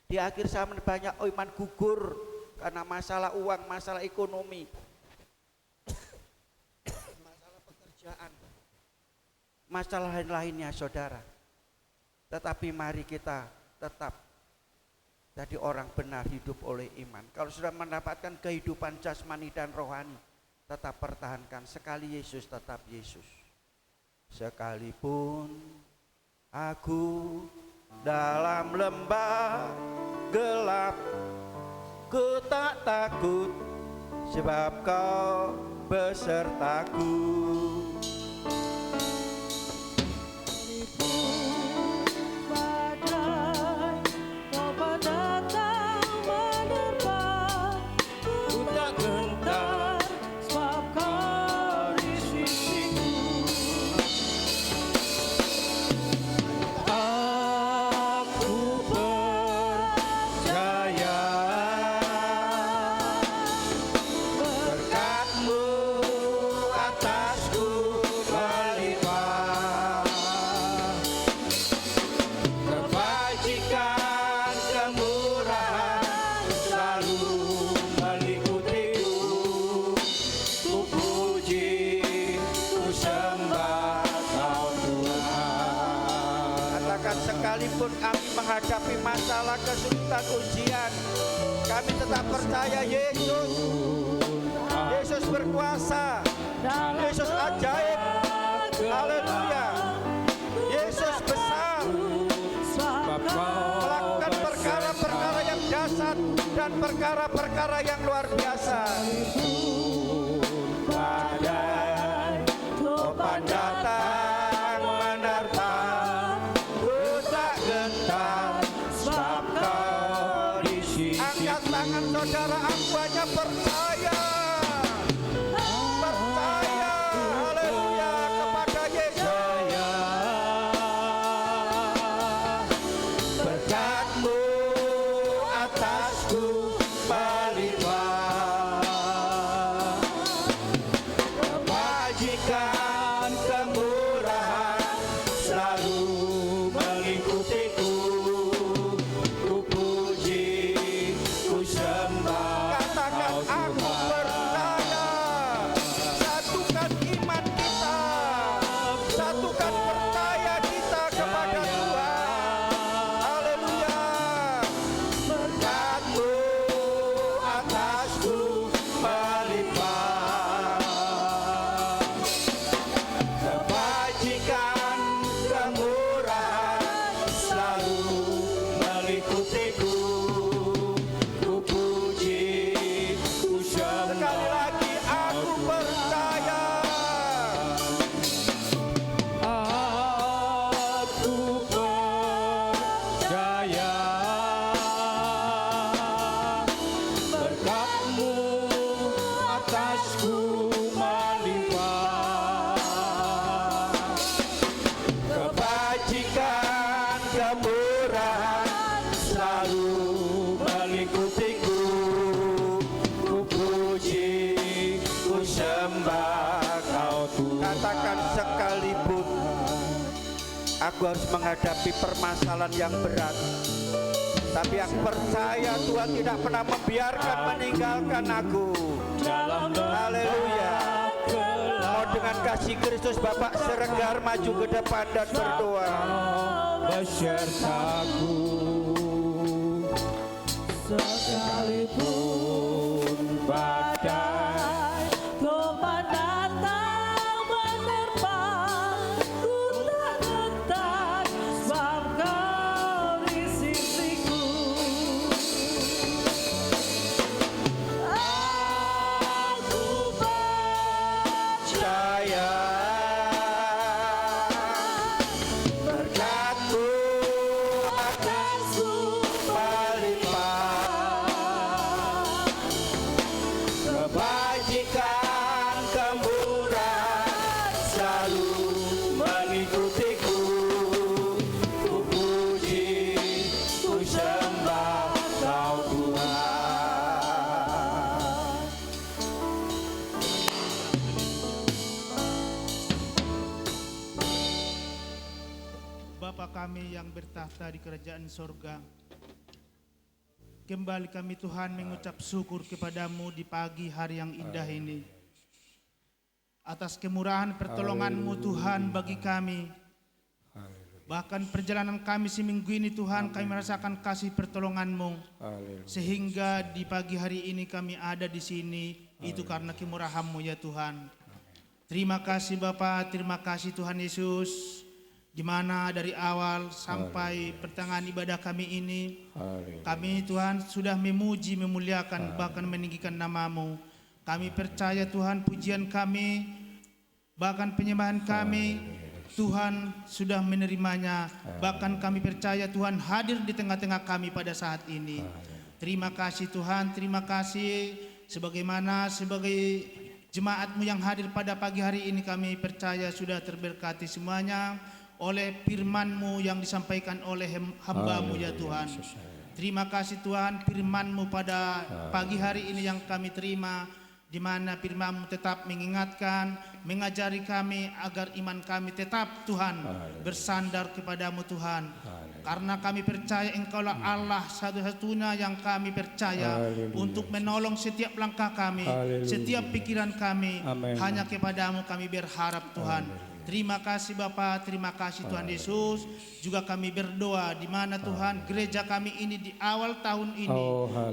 Di akhir zaman banyak iman gugur karena masalah uang, masalah ekonomi, masalah pekerjaan, masalah lain-lainnya saudara. Tetapi mari kita tetap jadi orang benar, hidup oleh iman. Kalau sudah mendapatkan kehidupan jasmani dan rohani, tetap pertahankan. Sekali Yesus, tetap Yesus. Sekalipun aku dalam lembah gelap, ku tak takut, sebab Kau besertaku. Sekalipun kami menghadapi masalah, kesulitan, ujian, kami tetap percaya Yesus. Yesus berkuasa, Yesus ajaib. Haleluya. Yesus besar, melakukan perkara-perkara yang dahsyat dan perkara-perkara yang luar biasa. Badai topan datang menerpa, sebab Kau di sisi. Angkat tangan saudara, aku hanya percaya, percaya, haleluya, kepada Yesus. Berkat-Mu atasku melimpah, aku harus menghadapi permasalahan yang berat. Tapi aku percaya Tuhan tidak pernah membiarkan meninggalkan aku. Haleluya. Mau dengan kasih Kristus Bapak serenggar maju ke depan dan berdoa. Besertaku sekalipun badai Topan datang menerpa, ku tak getar sebab kau di sisiku. Aku Percaya berkat-Mu akan melimpah, kebajikan kemurahan selalu mengikutiku. Ku puji, ku sembah Kau Tuhan. Bapa kami yang bertahta di kerajaan sorga, kembali kami Tuhan mengucap syukur kepadamu di pagi hari yang indah ini. Atas kemurahan pertolongan-Mu Tuhan bagi kami. Bahkan perjalanan kami seminggu ini Tuhan kami merasakan kasih pertolongan-Mu. Sehingga di pagi hari ini kami ada di sini, itu karena kemurahan-Mu ya Tuhan. Terima kasih Bapa, terima kasih Tuhan Yesus. Di mana dari awal sampai pertengahan ibadah kami ini, kami Tuhan sudah memuji, memuliakan, bahkan meninggikan nama-Mu. Kami percaya Tuhan pujian kami, bahkan penyembahan kami, Tuhan sudah menerimanya. Bahkan kami percaya Tuhan hadir di tengah-tengah kami pada saat ini. Terima kasih Tuhan, terima kasih. Sebagaimana sebagai jemaat-Mu yang hadir pada pagi hari ini, kami percaya sudah terberkati semuanya oleh firman-Mu yang disampaikan oleh hamba-Mu ya Tuhan. Terima kasih Tuhan, firman-Mu pada pagi hari ini yang kami terima, di mana firman-Mu tetap mengingatkan, mengajari kami agar iman kami tetap Tuhan bersandar kepadamu Tuhan. Karena kami percaya Engkaulah Allah satu-satunya yang kami percaya untuk menolong setiap langkah kami, setiap pikiran kami. Hanya kepadamu kami berharap Tuhan. Terima kasih Bapa, terima kasih Tuhan Yesus. Juga kami berdoa di mana Tuhan gereja kami ini di awal tahun ini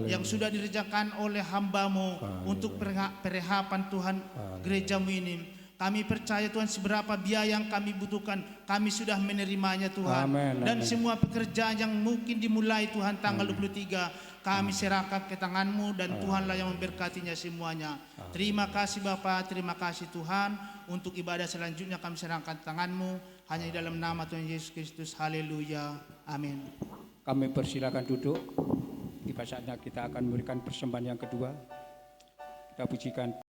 yang sudah direjakan oleh hamba-Mu untuk perehapan Tuhan gereja-Mu ini. Kami percaya Tuhan seberapa biaya yang kami butuhkan, kami sudah menerimanya Tuhan. Dan semua pekerjaan yang mungkin dimulai Tuhan tanggal 23, kami serahkan ke tangan-Mu dan Tuhanlah yang memberkatinya semuanya. Terima kasih Bapa, terima kasih Tuhan. Untuk ibadah selanjutnya kami serahkan tangan-Mu hanya di dalam nama Tuhan Yesus Kristus. Haleluya. Amin. Kami persilakan duduk. Tiba saatnya kita akan memberikan persembahan yang kedua. Kita pujikan